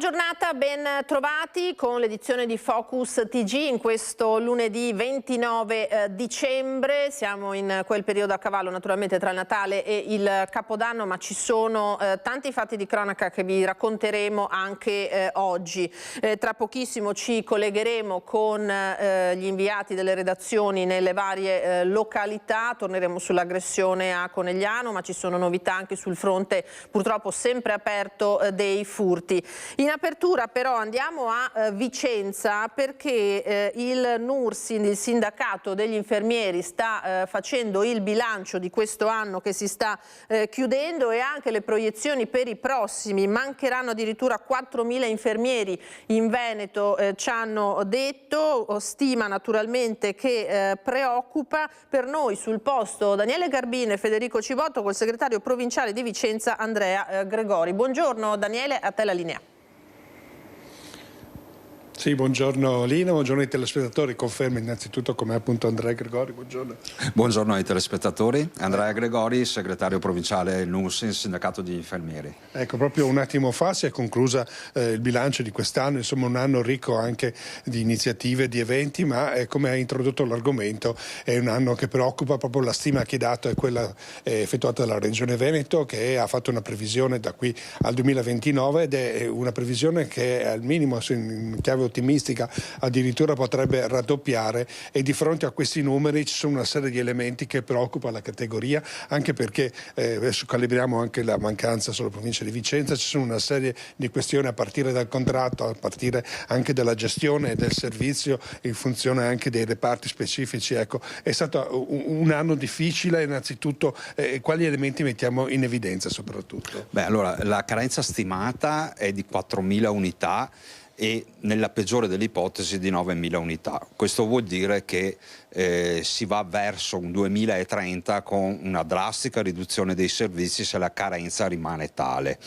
giornata, ben trovati con l'edizione di Focus TG in questo lunedì 29 dicembre. Siamo in quel periodo a cavallo naturalmente tra il Natale e il Capodanno, ma ci sono tanti fatti di cronaca che vi racconteremo anche oggi. Tra pochissimo ci collegheremo con gli inviati delle redazioni nelle varie località, torneremo sull'aggressione a Conegliano, ma ci sono novità anche sul fronte purtroppo sempre aperto dei furti. In apertura però andiamo a Vicenza perché il NURSIN, il sindacato degli infermieri, sta facendo il bilancio di questo anno che si sta chiudendo e anche le proiezioni per i prossimi. Mancheranno addirittura 4.000 infermieri in Veneto, ci hanno detto, stima naturalmente che preoccupa. Per noi sul posto Daniele Garbin e Federico Civotto col segretario provinciale di Vicenza Andrea Gregori. Buongiorno Daniele, a te la linea. Sì, buongiorno Lina, buongiorno ai telespettatori. Confermo innanzitutto come appunto Andrea Gregori, buongiorno. Buongiorno ai telespettatori, Andrea Gregori, segretario provinciale del NURSIN, sindacato degli infermieri. Ecco, proprio un attimo fa si è conclusa il bilancio di quest'anno, insomma un anno ricco anche di iniziative, di eventi, ma come ha introdotto l'argomento è un anno che preoccupa. Proprio la stima che ha dato è quella effettuata dalla Regione Veneto, che ha fatto una previsione da qui al 2029 ed è una previsione che al minimo in chiave ottimistica addirittura potrebbe raddoppiare, e di fronte a questi numeri ci sono una serie di elementi che preoccupa la categoria, anche perché adesso calibriamo anche la mancanza sulla provincia di Vicenza. Ci sono una serie di questioni a partire dal contratto, a partire anche dalla gestione del servizio in funzione anche dei reparti specifici. Ecco, è stato un anno difficile. Innanzitutto quali elementi mettiamo in evidenza soprattutto? Beh, allora, la carenza stimata è di 4.000 unità e nella peggiore delle ipotesi di 9.000 unità. Questo vuol dire che si va verso un 2030 con una drastica riduzione dei servizi se la carenza rimane tale.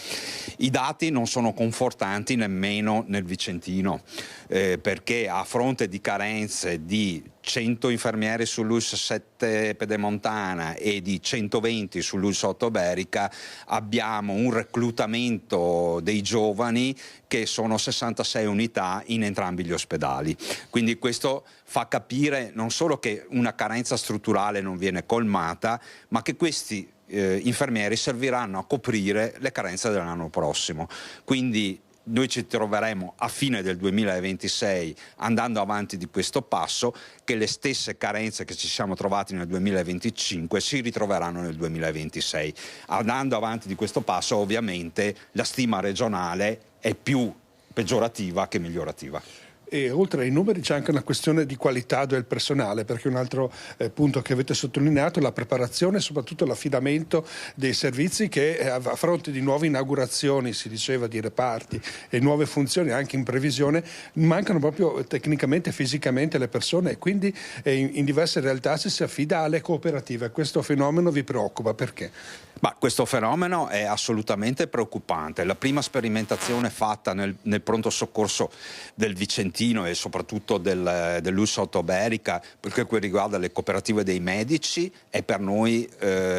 I dati non sono confortanti nemmeno nel Vicentino, perché a fronte di carenze di 100 infermieri sull'ULSS 7 Pedemontana e di 120 sull'ULSS 8 Berica abbiamo un reclutamento dei giovani che sono 66 unità in entrambi gli ospedali. Quindi questo fa capire non solo che una carenza strutturale non viene colmata, ma che questi infermieri serviranno a coprire le carenze dell'anno prossimo. Quindi noi ci troveremo a fine del 2026, andando avanti di questo passo, che le stesse carenze che ci siamo trovati nel 2025 si ritroveranno nel 2026. Andando avanti di questo passo, ovviamente, la stima regionale è più peggiorativa che migliorativa. E oltre ai numeri c'è anche una questione di qualità del personale, perché un altro punto che avete sottolineato è la preparazione e soprattutto l'affidamento dei servizi, che a fronte di nuove inaugurazioni, si diceva, di reparti e nuove funzioni anche in previsione, mancano proprio tecnicamente e fisicamente le persone, e quindi in diverse realtà si affida alle cooperative. Questo fenomeno vi preoccupa, perché? Ma questo fenomeno è assolutamente preoccupante. La prima sperimentazione fatta nel pronto soccorso del Vicentino e soprattutto dell'ULSS 8 Berica, per quel che riguarda le cooperative dei medici, è per noi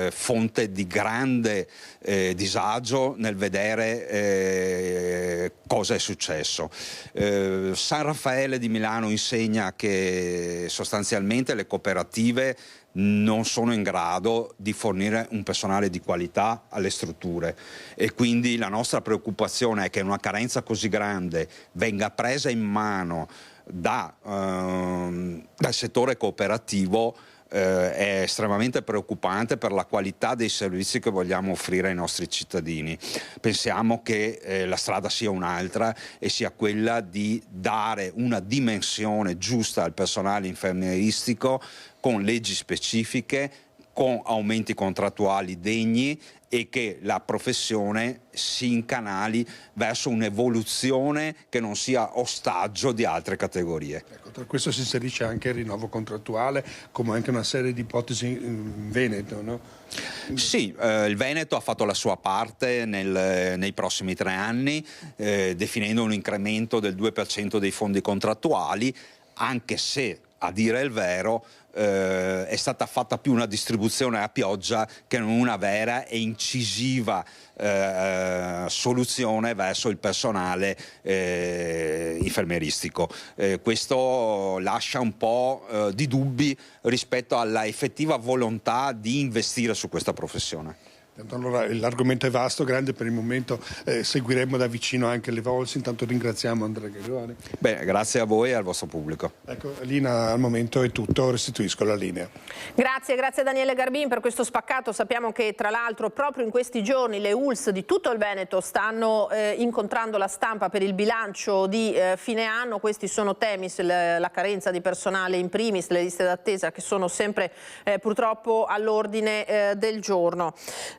fonte di grande disagio nel vedere cosa è successo. San Raffaele di Milano insegna che sostanzialmente le cooperative non sono in grado di fornire un personale di qualità alle strutture, e quindi la nostra preoccupazione è che una carenza così grande venga presa in mano dal settore cooperativo. È estremamente preoccupante per la qualità dei servizi che vogliamo offrire ai nostri cittadini. Pensiamo che la strada sia un'altra, e sia quella di dare una dimensione giusta al personale infermieristico, con leggi specifiche, con aumenti contrattuali degni, e che la professione si incanali verso un'evoluzione che non sia ostaggio di altre categorie. Ecco, tra questo si inserisce anche il rinnovo contrattuale, come anche una serie di ipotesi in Veneto, no? Sì, il Veneto ha fatto la sua parte nei prossimi 3 anni, definendo un incremento del 2% dei fondi contrattuali, anche se a dire il vero, è stata fatta più una distribuzione a pioggia che non una vera e incisiva soluzione verso il personale infermieristico. Questo lascia un po' di dubbi rispetto alla effettiva volontà di investire su questa professione. Allora, l'argomento è vasto, grande per il momento, seguiremo da vicino anche le VOLSI. Intanto ringraziamo Andrea Gregori. Bene, grazie a voi e al vostro pubblico. Ecco, Lina, al momento è tutto, restituisco la linea. Grazie Daniele Garbin per questo spaccato. Sappiamo che tra l'altro proprio in questi giorni le ULSS di tutto il Veneto stanno incontrando la stampa per il bilancio di fine anno. Questi sono temi, la carenza di personale in primis, le liste d'attesa che sono sempre purtroppo all'ordine del giorno.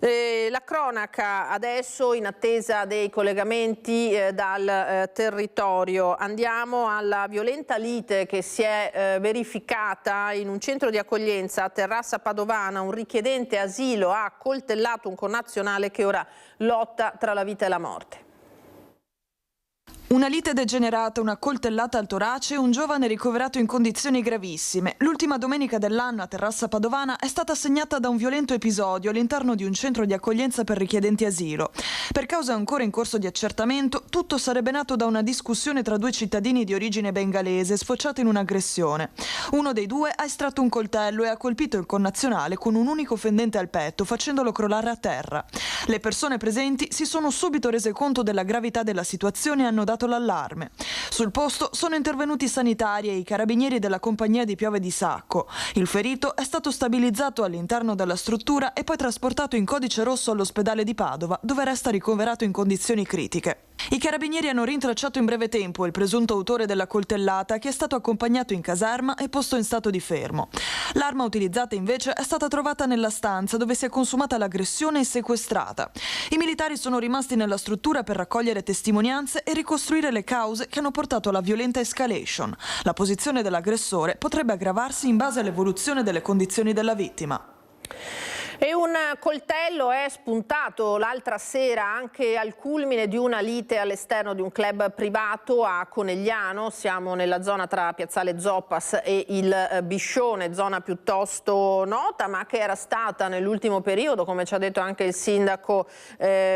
La cronaca adesso in attesa dei collegamenti dal territorio. Andiamo alla violenta lite che si è verificata in un centro di accoglienza a Terrassa Padovana. Un richiedente asilo ha accoltellato un connazionale che ora lotta tra la vita e la morte. Una lite degenerata, una coltellata al torace e un giovane ricoverato in condizioni gravissime. L'ultima domenica dell'anno a Terrassa Padovana è stata segnata da un violento episodio all'interno di un centro di accoglienza per richiedenti asilo. Per causa ancora in corso di accertamento, tutto sarebbe nato da una discussione tra due cittadini di origine bengalese sfociata in un'aggressione. Uno dei due ha estratto un coltello e ha colpito il connazionale con un unico fendente al petto, facendolo crollare a terra. Le persone presenti si sono subito rese conto della gravità della situazione e hanno dato l'allarme. Sul posto sono intervenuti i sanitari e i carabinieri della compagnia di Piove di Sacco. Il ferito è stato stabilizzato all'interno della struttura e poi trasportato in codice rosso all'ospedale di Padova, dove resta ricoverato in condizioni critiche. I carabinieri hanno rintracciato in breve tempo il presunto autore della coltellata, che è stato accompagnato in caserma e posto in stato di fermo. L'arma utilizzata invece è stata trovata nella stanza dove si è consumata l'aggressione e sequestrata. I militari sono rimasti nella struttura per raccogliere testimonianze e ricostruire le cause che hanno portato alla violenta escalation. La posizione dell'aggressore potrebbe aggravarsi in base all'evoluzione delle condizioni della vittima. E un coltello è spuntato l'altra sera anche al culmine di una lite all'esterno di un club privato a Conegliano. Siamo nella zona tra Piazzale Zoppas e il Biscione, zona piuttosto nota ma che era stata nell'ultimo periodo, come ci ha detto anche il sindaco,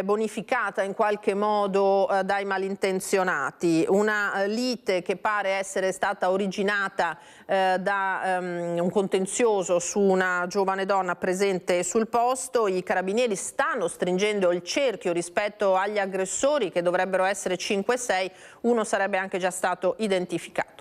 bonificata in qualche modo dai malintenzionati. Una lite che pare essere stata originata da un contenzioso su una giovane donna presente sul posto. I carabinieri stanno stringendo il cerchio rispetto agli aggressori, che dovrebbero essere 5-6, uno sarebbe anche già stato identificato.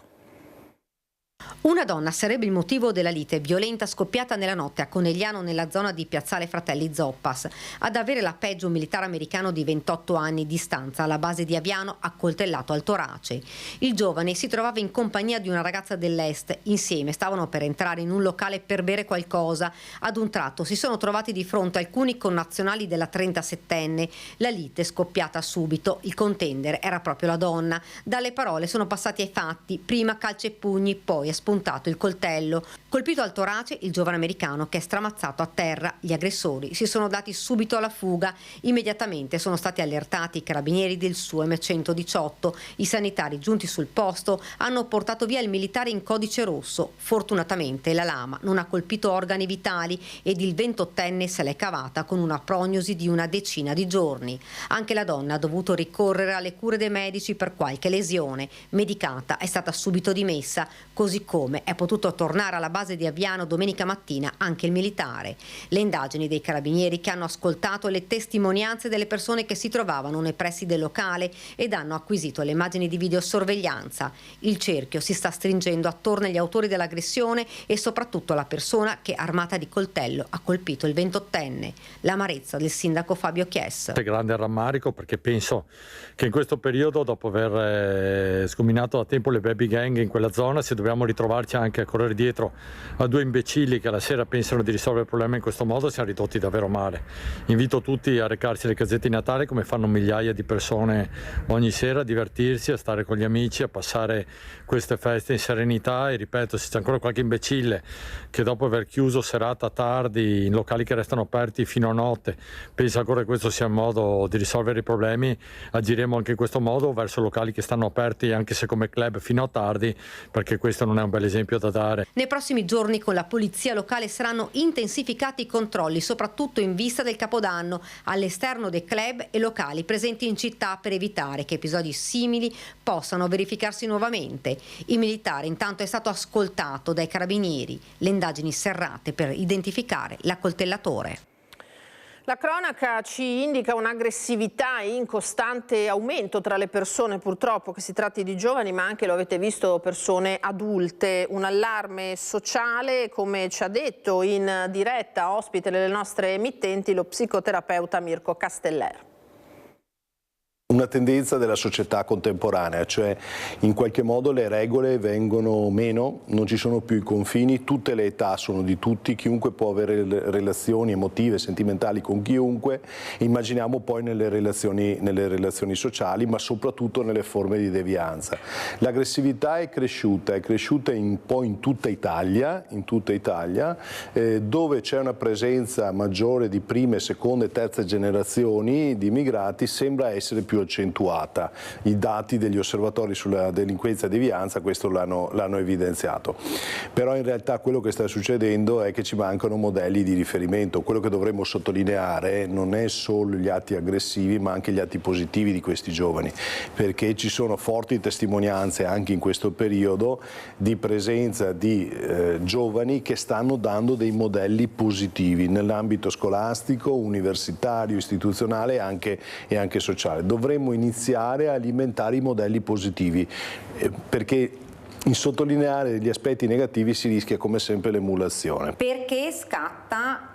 Una donna sarebbe il motivo della lite violenta scoppiata nella notte a Conegliano, nella zona di Piazzale Fratelli Zoppas. Ad avere la peggio un militare americano di 28 anni di stanza alla base di Aviano, accoltellato al torace. Il giovane si trovava in compagnia di una ragazza dell'est. Insieme stavano per entrare in un locale per bere qualcosa. Ad un tratto si sono trovati di fronte alcuni connazionali della 37enne. La lite è scoppiata subito. Il contendere era proprio la donna. Dalle parole sono passati ai fatti. Prima calci e pugni, poi è spuntato il coltello. Colpito al torace il giovane americano, che è stramazzato a terra. Gli aggressori si sono dati subito alla fuga. Immediatamente sono stati allertati i carabinieri del SUEM 118. I sanitari giunti sul posto hanno portato via il militare in codice rosso. Fortunatamente la lama non ha colpito organi vitali ed il 28enne se l'è cavata con una prognosi di una decina di giorni. Anche la donna ha dovuto ricorrere alle cure dei medici per qualche lesione. Medicata, è stata subito dimessa, così come è potuto tornare alla base di Aviano domenica mattina anche il militare. Le indagini dei carabinieri, che hanno ascoltato le testimonianze delle persone che si trovavano nei pressi del locale ed hanno acquisito le immagini di videosorveglianza. Il cerchio si sta stringendo attorno agli autori dell'aggressione e soprattutto alla persona che, armata di coltello, ha colpito il 28enne. L'amarezza del sindaco Fabio Chies. C'è grande rammarico, perché penso che in questo periodo, dopo aver sgominato da tempo le baby gang in quella zona, se dobbiamo ritrovarci anche a correre dietro a due imbecilli che alla sera pensano di risolvere il problema in questo modo, siamo ridotti davvero male. Invito tutti a recarsi alle casette di Natale, come fanno migliaia di persone ogni sera, a divertirsi, a stare con gli amici, a passare queste feste in serenità. E ripeto, se c'è ancora qualche imbecille che dopo aver chiuso serata tardi in locali che restano aperti fino a notte pensa ancora che questo sia il modo di risolvere i problemi, agiremo anche in questo modo verso locali che stanno aperti, anche se come club, fino a tardi, perché questo non è un bel bel esempio da dare. Nei prossimi giorni con la polizia locale saranno intensificati i controlli, soprattutto in vista del Capodanno, all'esterno dei club e locali presenti in città per evitare che episodi simili possano verificarsi nuovamente. Il militare intanto è stato ascoltato dai carabinieri, le indagini serrate per identificare l'accoltellatore. La cronaca ci indica un'aggressività in costante aumento tra le persone, purtroppo, che si tratti di giovani, ma anche, lo avete visto, persone adulte. Un allarme sociale, come ci ha detto in diretta, ospite delle nostre emittenti, lo psicoterapeuta Mirko Casteller. Una tendenza della società contemporanea, cioè in qualche modo le regole vengono meno, non ci sono più i confini, tutte le età sono di tutti, chiunque può avere relazioni emotive, sentimentali con chiunque, immaginiamo poi nelle relazioni sociali, ma soprattutto nelle forme di devianza. L'aggressività è cresciuta un po' in tutta Italia, dove c'è una presenza maggiore di prime, seconde e terze generazioni di immigrati, sembra essere più accentuata. I dati degli osservatori sulla delinquenza e devianza questo l'hanno evidenziato. Però in realtà quello che sta succedendo è che ci mancano modelli di riferimento. Quello che dovremmo sottolineare non è solo gli atti aggressivi, ma anche gli atti positivi di questi giovani, perché ci sono forti testimonianze anche in questo periodo di presenza di giovani che stanno dando dei modelli positivi nell'ambito scolastico, universitario, istituzionale e anche sociale. Dovremmo iniziare a alimentare i modelli positivi, perché in sottolineare gli aspetti negativi si rischia come sempre l'emulazione. Perché scatta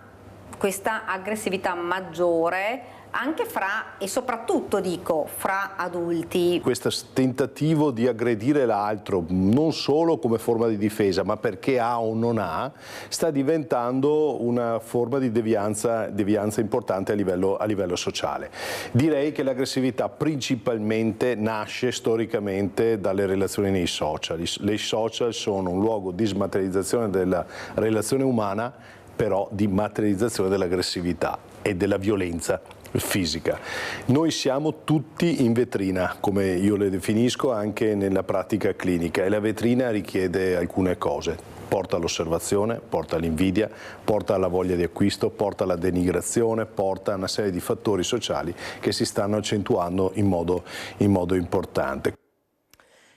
questa aggressività maggiore anche fra, e soprattutto dico, fra adulti? Questo tentativo di aggredire l'altro, non solo come forma di difesa, ma perché ha o non ha, sta diventando una forma di devianza importante a livello sociale. Direi che l'aggressività principalmente nasce storicamente dalle relazioni nei social. Le social sono un luogo di smaterializzazione della relazione umana, però di materializzazione dell'aggressività e della violenza fisica. Noi siamo tutti in vetrina, come io le definisco anche nella pratica clinica, e la vetrina richiede alcune cose. Porta all'osservazione, porta all'invidia, porta alla voglia di acquisto, porta alla denigrazione, porta a una serie di fattori sociali che si stanno accentuando in modo importante.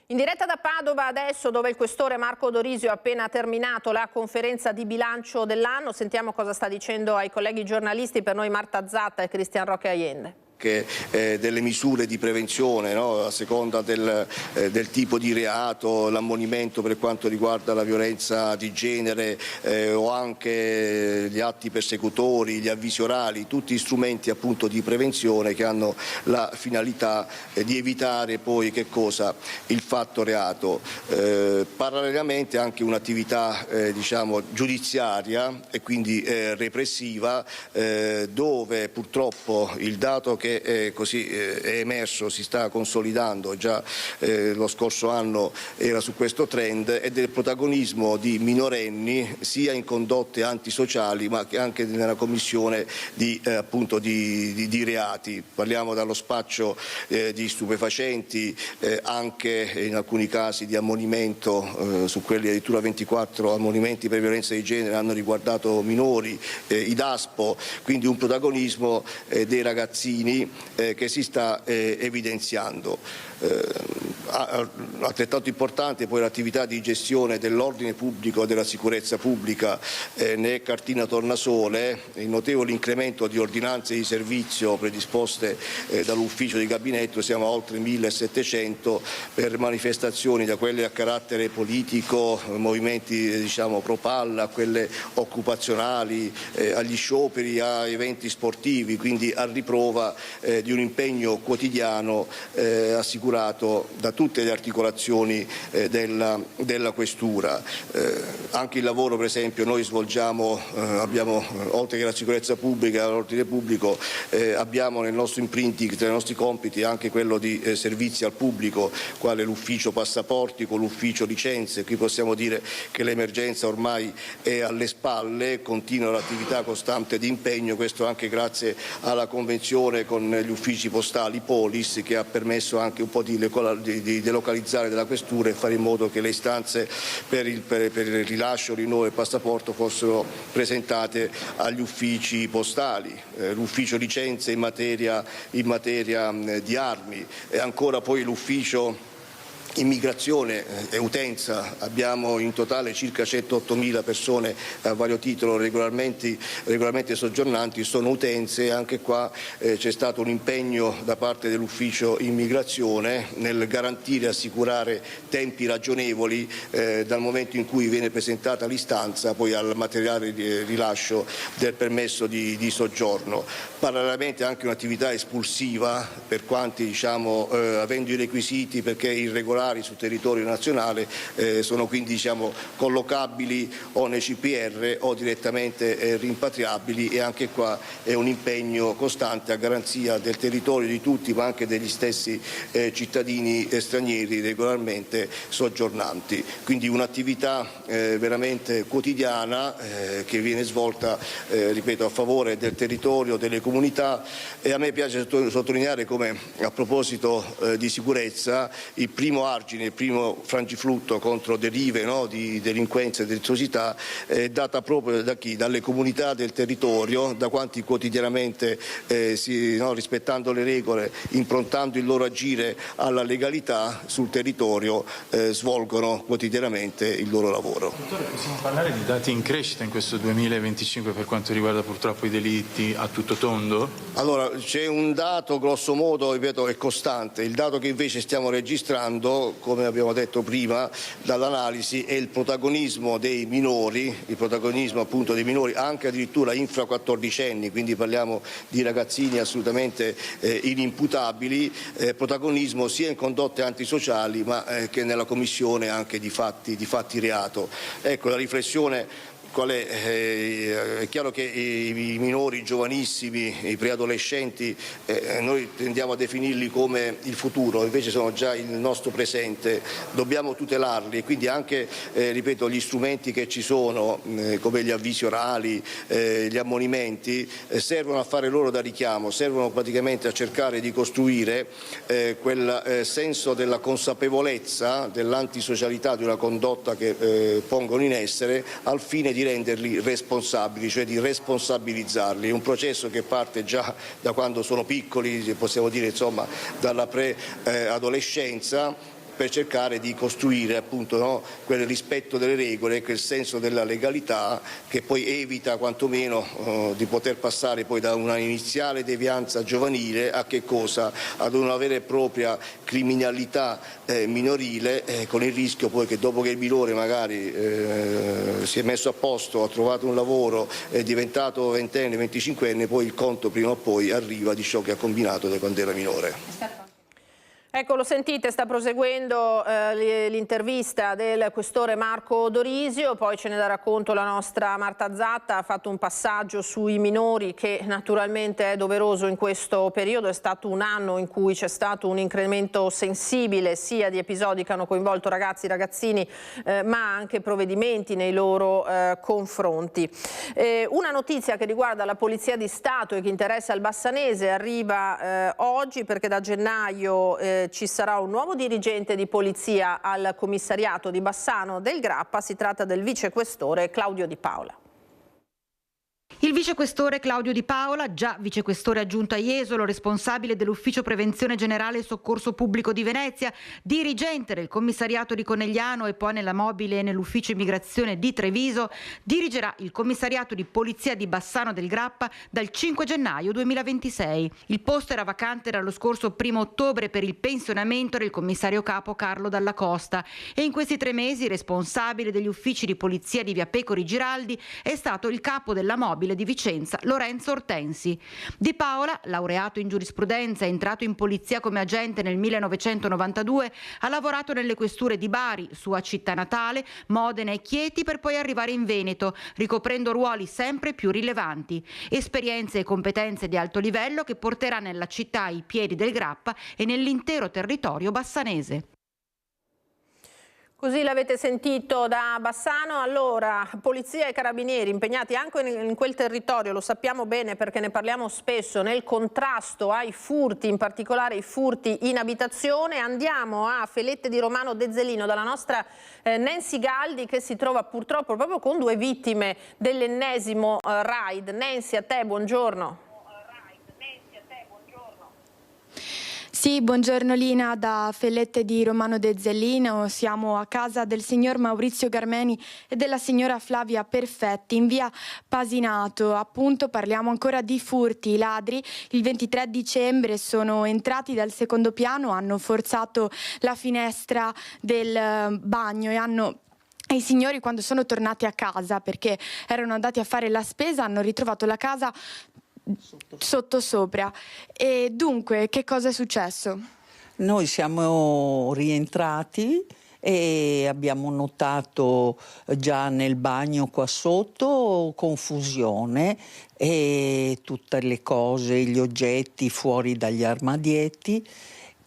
In diretta da Padova adesso, dove il questore Marco Dorisio ha appena terminato la conferenza di bilancio dell'anno, sentiamo cosa sta dicendo ai colleghi giornalisti, per noi Marta Zatta e Cristian Roque Allende. Delle misure di prevenzione, no? A seconda del tipo di reato, l'ammonimento per quanto riguarda la violenza di genere o anche gli atti persecutori, gli avvisi orali, tutti strumenti appunto di prevenzione che hanno la finalità di evitare poi il fatto reato. Parallelamente anche un'attività giudiziaria e quindi repressiva, dove purtroppo il dato che è emerso, si sta consolidando, già lo scorso anno era su questo trend, è del protagonismo di minorenni sia in condotte antisociali ma anche nella commissione di reati. Parliamo dallo spaccio di stupefacenti, anche in alcuni casi di ammonimento, su quelli addirittura 24 ammonimenti per violenza di genere hanno riguardato minori, i DASPO, quindi un protagonismo dei ragazzini che si sta evidenziando. Altrettanto importante poi l'attività di gestione dell'ordine pubblico e della sicurezza pubblica, ne è cartina tornasole il notevole incremento di ordinanze di servizio predisposte dall'ufficio di gabinetto. Siamo a oltre 1700 per manifestazioni, da quelle a carattere politico, movimenti pro palla, a quelle occupazionali, agli scioperi, a eventi sportivi, quindi a riprova di un impegno quotidiano assicurato da tutte le articolazioni della questura. Anche il lavoro, per esempio, noi svolgiamo, abbiamo, oltre che la sicurezza pubblica e l'ordine pubblico, abbiamo nel nostro imprinting, tra i nostri compiti, anche quello di servizi al pubblico, quale l'ufficio passaporti con l'ufficio licenze. Qui possiamo dire che l'emergenza ormai è alle spalle, continua l'attività costante di impegno, questo anche grazie alla convenzione con con gli uffici postali Polis, che ha permesso anche un po' di delocalizzare della questura e fare in modo che le istanze per il rilascio, rinnovo del passaporto fossero presentate agli uffici postali, l'ufficio licenze in materia di armi e ancora poi l'ufficio immigrazione e utenza. Abbiamo in totale circa 108.000 persone a vario titolo regolarmente soggiornanti, sono utenze. Anche qua c'è stato un impegno da parte dell'ufficio immigrazione nel garantire e assicurare tempi ragionevoli dal momento in cui viene presentata l'istanza poi al materiale di rilascio del permesso di soggiorno. Parallelamente anche un'attività espulsiva per quanti avendo i requisiti perché irregolari sul territorio nazionale sono quindi collocabili o nei CPR o direttamente rimpatriabili, e anche qua è un impegno costante a garanzia del territorio di tutti ma anche degli stessi cittadini stranieri regolarmente soggiornanti. Quindi un'attività veramente quotidiana che viene svolta, ripeto, a favore del territorio, delle comunità. E a me piace sottolineare come, a proposito di sicurezza, il primo argine, il primo frangiflutto contro derive di delinquenza e delittuosità è data proprio da chi? Dalle comunità del territorio, da quanti quotidianamente rispettando le regole, improntando il loro agire alla legalità sul territorio, svolgono quotidianamente il loro lavoro. Dottore, possiamo parlare di dati in crescita in questo 2025 per quanto riguarda purtroppo i delitti a tutto tondo? Allora, c'è un dato grosso modo, ripeto, è costante. Il dato che invece stiamo registrando, come abbiamo detto prima dall'analisi, è il protagonismo dei minori, anche addirittura infra 14enni, quindi parliamo di ragazzini assolutamente inimputabili, protagonismo sia in condotte antisociali ma che nella commissione anche di fatti reato. Ecco, la riflessione qual è? È chiaro che i minori, i giovanissimi, i preadolescenti, noi tendiamo a definirli come il futuro, invece sono già il nostro presente, dobbiamo tutelarli, e quindi anche, ripeto, gli strumenti che ci sono, come gli avvisi orali, gli ammonimenti, servono a fare loro da richiamo, servono praticamente a cercare di costruire quel senso della consapevolezza, dell'antisocialità di una condotta che pongono in essere, al fine di renderli responsabili, cioè di responsabilizzarli. È un processo che parte già da quando sono piccoli, possiamo dire dalla preadolescenza, per cercare di costruire appunto quel rispetto delle regole, quel senso della legalità che poi evita quantomeno di poter passare poi da una iniziale devianza giovanile a che cosa? Ad una vera e propria criminalità minorile, con il rischio poi che dopo che il minore magari si è messo a posto, ha trovato un lavoro, è diventato 20enne, 25enne, poi il conto prima o poi arriva di ciò che ha combinato da quando era minore. Ecco, lo sentite, sta proseguendo l'intervista del questore Marco Dorisio, poi ce ne darà conto la nostra Marta Zatta. Ha fatto un passaggio sui minori che naturalmente è doveroso in questo periodo. È stato un anno in cui c'è stato un incremento sensibile sia di episodi che hanno coinvolto ragazzi, ragazzini, ma anche provvedimenti nei loro confronti. Una notizia che riguarda la Polizia di Stato e che interessa il Bassanese arriva oggi, perché da gennaio ci sarà un nuovo dirigente di polizia al commissariato di Bassano del Grappa. Si tratta del vicequestore Claudio Di Paola. Il vicequestore Claudio Di Paola, già vicequestore aggiunto a Jesolo, responsabile dell'Ufficio Prevenzione Generale e Soccorso Pubblico di Venezia, dirigente del commissariato di Conegliano e poi nella mobile e nell'Ufficio Immigrazione di Treviso, dirigerà il commissariato di polizia di Bassano del Grappa dal 5 gennaio 2026. Il posto era vacante dallo scorso 1° ottobre per il pensionamento del commissario capo Carlo Dalla Costa, e in questi 3 mesi responsabile degli uffici di polizia di via Pecori Giraldi è stato il capo della mobile di Vicenza Lorenzo Ortensi. Di Paola, laureato in giurisprudenza e entrato in polizia come agente nel 1992, ha lavorato nelle questure di Bari, sua città natale, Modena e Chieti, per poi arrivare in Veneto, ricoprendo ruoli sempre più rilevanti. Esperienze e competenze di alto livello che porterà nella città ai piedi del Grappa e nell'intero territorio bassanese. Così l'avete sentito da Bassano. Allora, polizia e carabinieri impegnati anche in quel territorio, lo sappiamo bene perché ne parliamo spesso, nel contrasto ai furti, in particolare i furti in abitazione. Andiamo a Felette di Romano Dezzelino dalla nostra Nancy Galdi, che si trova purtroppo proprio con 2 vittime dell'ennesimo raid. Nancy, a te, buongiorno. Sì, buongiorno Lina, da Felette di Romano Dezzelino. Siamo a casa del signor Maurizio Garmeni e della signora Flavia Perfetti in via Pasinato. Appunto parliamo ancora di furti. I ladri il 23 dicembre sono entrati dal secondo piano, hanno forzato la finestra del bagno e i signori, quando sono tornati a casa perché erano andati a fare la spesa, hanno ritrovato la casa sottosopra. E dunque, che cosa è successo? Noi siamo rientrati e abbiamo notato già nel bagno qua sotto confusione e tutte le cose, gli oggetti fuori dagli armadietti.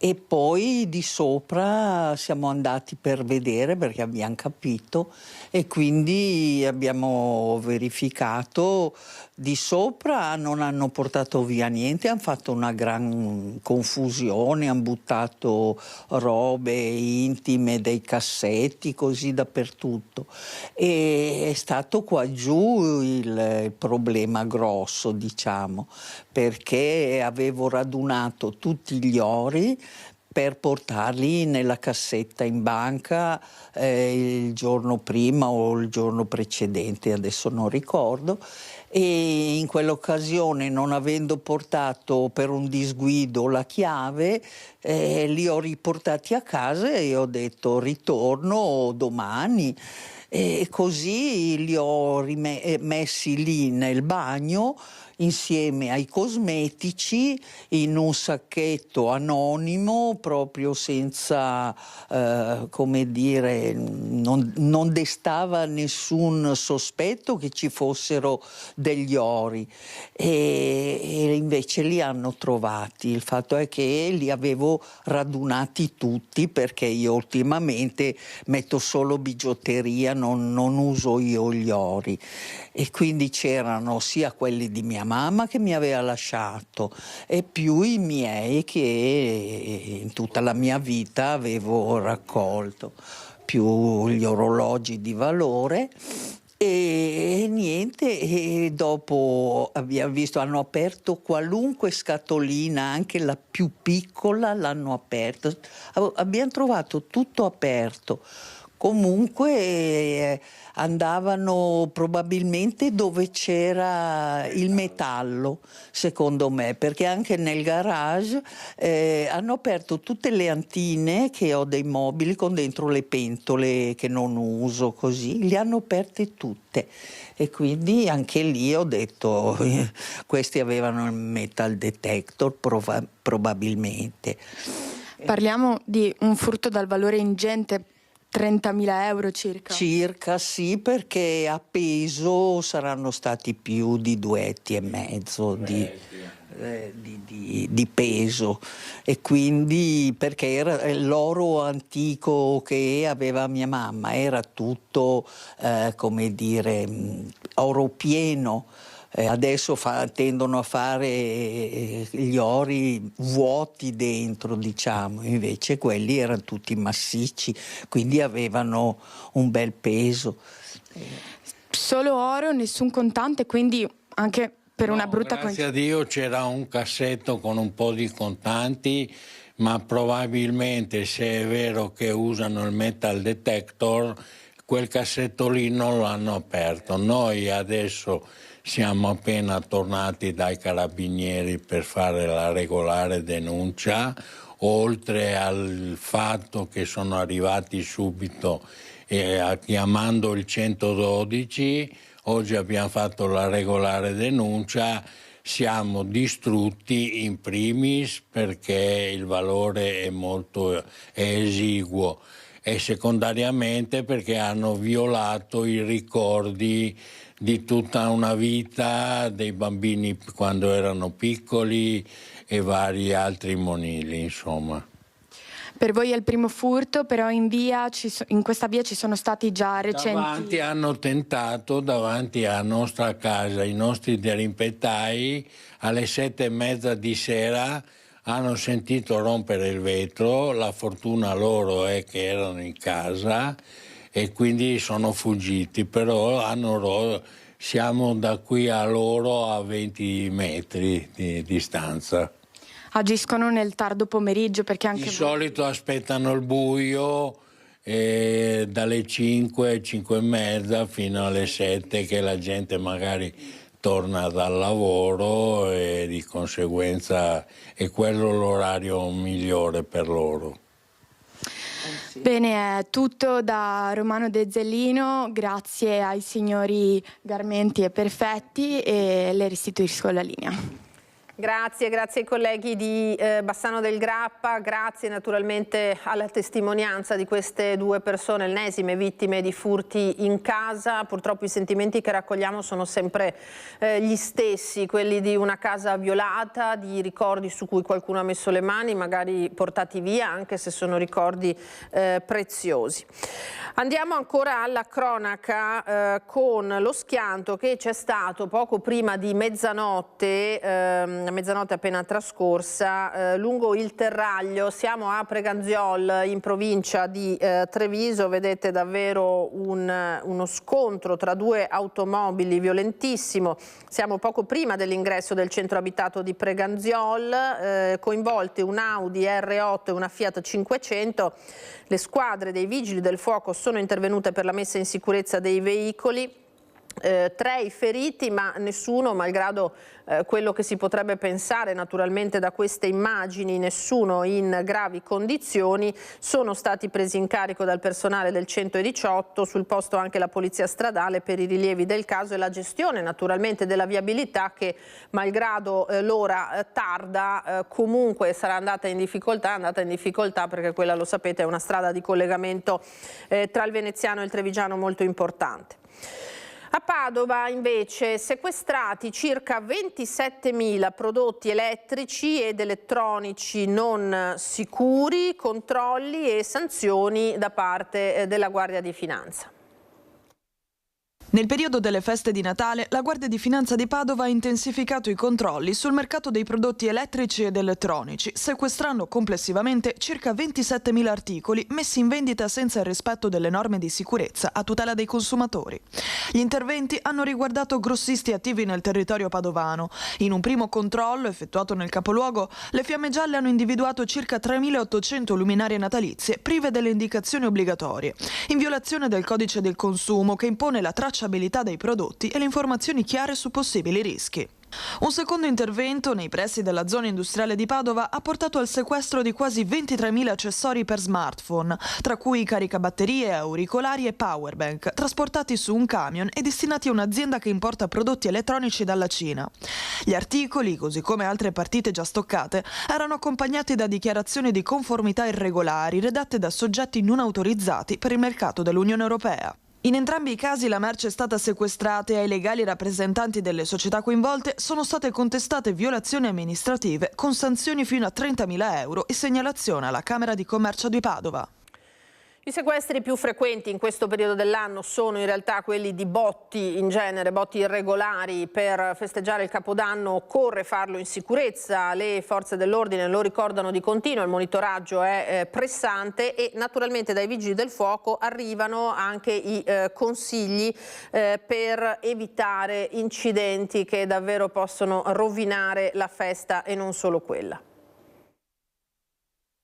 E poi di sopra siamo andati per vedere perché abbiamo capito e quindi abbiamo verificato. Di sopra non hanno portato via niente, hanno fatto una gran confusione, hanno buttato robe intime, dei cassetti, così dappertutto. E è stato qua giù il problema grosso, diciamo, perché avevo radunato tutti gli ori per portarli nella cassetta in banca il giorno prima o il giorno precedente, adesso non ricordo. E in quell'occasione, non avendo portato per un disguido la chiave, li ho riportati a casa e ho detto ritorno domani. E così li ho messi lì nel bagno insieme ai cosmetici in un sacchetto anonimo, proprio senza, come dire, non destava nessun sospetto che ci fossero degli ori e invece li hanno trovati. Il fatto è che li avevo radunati tutti perché io ultimamente metto solo bigiotteria, non uso io gli ori, e quindi c'erano sia quelli di mia mamma che mi aveva lasciato e più i miei che in tutta la mia vita avevo raccolto, più gli orologi di valore. E niente, e dopo abbiamo visto, hanno aperto qualunque scatolina, anche la più piccola l'hanno aperta, abbiamo trovato tutto aperto. Comunque andavano probabilmente dove c'era il metallo, secondo me, perché anche nel garage hanno aperto tutte le antine che ho dei mobili con dentro le pentole che non uso, così, le hanno aperte tutte. E quindi anche lì ho detto, questi avevano il metal detector probabilmente. Parliamo di un furto dal valore ingente, 30.000 euro circa. Circa, sì, perché a peso saranno stati più di 2,5 etti di peso, e quindi perché era l'oro antico che aveva mia mamma, era tutto come dire oro pieno. Adesso tendono a fare gli ori vuoti dentro, diciamo, invece quelli erano tutti massicci, quindi avevano un bel peso. Solo oro, nessun contante, quindi anche per una brutta Grazie a Dio c'era un cassetto con un po' di contanti, ma probabilmente, se è vero che usano il metal detector, quel cassetto lì non l'hanno aperto. Noi adesso siamo appena tornati dai carabinieri per fare la regolare denuncia, oltre al fatto che sono arrivati subito chiamando il 112. Oggi abbiamo fatto la regolare denuncia, siamo distrutti in primis perché il valore è esiguo, e secondariamente perché hanno violato i ricordi di tutta una vita dei bambini quando erano piccoli e vari altri monili, insomma. Per voi è il primo furto, però in questa via ci sono stati già recenti... Hanno tentato davanti alla nostra casa, i nostri dirimpettai alle 7:30 di sera hanno sentito rompere il vetro, la fortuna loro è che erano in casa e quindi sono fuggiti, però siamo da qui a loro a 20 metri di distanza. Agiscono nel tardo pomeriggio perché anche di solito aspettano il buio dalle 5:30 fino alle 7 che la gente magari torna dal lavoro e di conseguenza è quello l'orario migliore per loro. Bene, è tutto da Romano De Zellino, grazie ai signori Garmenti e Perfetti e le restituisco la linea. Grazie ai colleghi di Bassano del Grappa, grazie naturalmente alla testimonianza di queste due persone, ennesime vittime di furti in casa. Purtroppo i sentimenti che raccogliamo sono sempre gli stessi, quelli di una casa violata, di ricordi su cui qualcuno ha messo le mani, magari portati via, anche se sono ricordi preziosi. Andiamo ancora alla cronaca con lo schianto che c'è stato poco prima di mezzanotte appena trascorsa, lungo il Terraglio. Siamo a Preganziol in provincia di Treviso, vedete davvero uno scontro tra due automobili violentissimo. Siamo poco prima dell'ingresso del centro abitato di Preganziol, coinvolte un Audi R8 e una Fiat 500. Le squadre dei vigili del fuoco sono intervenute per la messa in sicurezza dei veicoli. 3 i feriti, ma nessuno, malgrado quello che si potrebbe pensare naturalmente da queste immagini, nessuno in gravi condizioni. Sono stati presi in carico dal personale del 118, sul posto anche la polizia stradale per i rilievi del caso e la gestione naturalmente della viabilità che, malgrado l'ora tarda, comunque sarà andata in difficoltà, perché quella, lo sapete, è una strada di collegamento tra il veneziano e il trevigiano molto importante. A Padova invece sequestrati circa 27.000 prodotti elettrici ed elettronici non sicuri, controlli e sanzioni da parte della Guardia di Finanza. Nel periodo delle feste di Natale, la Guardia di Finanza di Padova ha intensificato i controlli sul mercato dei prodotti elettrici ed elettronici, sequestrando complessivamente circa 27.000 articoli messi in vendita senza il rispetto delle norme di sicurezza a tutela dei consumatori. Gli interventi hanno riguardato grossisti attivi nel territorio padovano. In un primo controllo effettuato nel capoluogo, le Fiamme Gialle hanno individuato circa 3.800 luminarie natalizie prive delle indicazioni obbligatorie, in violazione del codice del consumo che impone la tracciabilità dei prodotti e le informazioni chiare su possibili rischi. Un secondo intervento nei pressi della zona industriale di Padova ha portato al sequestro di quasi 23.000 accessori per smartphone, tra cui caricabatterie, auricolari e powerbank, trasportati su un camion e destinati a un'azienda che importa prodotti elettronici dalla Cina. Gli articoli, così come altre partite già stoccate, erano accompagnati da dichiarazioni di conformità irregolari redatte da soggetti non autorizzati per il mercato dell'Unione Europea. In entrambi i casi la merce è stata sequestrata e ai legali rappresentanti delle società coinvolte sono state contestate violazioni amministrative con sanzioni fino a 30.000 euro e segnalazione alla Camera di Commercio di Padova. I sequestri più frequenti in questo periodo dell'anno sono in realtà quelli di botti, in genere botti irregolari. Per festeggiare il Capodanno occorre farlo in sicurezza, le forze dell'ordine lo ricordano di continuo, il monitoraggio è pressante e naturalmente dai vigili del fuoco arrivano anche i consigli per evitare incidenti che davvero possono rovinare la festa e non solo quella.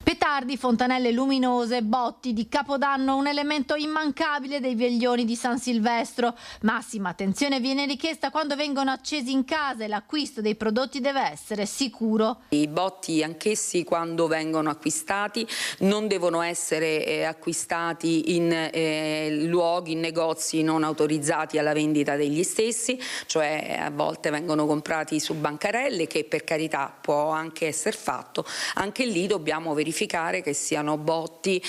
Petardi, fontanelle luminose, botti di Capodanno, un elemento immancabile dei veglioni di San Silvestro. Massima attenzione viene richiesta quando vengono accesi in casa e l'acquisto dei prodotti deve essere sicuro. I botti anch'essi quando vengono acquistati non devono essere acquistati in luoghi, in negozi non autorizzati alla vendita degli stessi, cioè a volte vengono comprati su bancarelle, che per carità può anche essere fatto. Anche lì dobbiamo verificare verificare che siano botti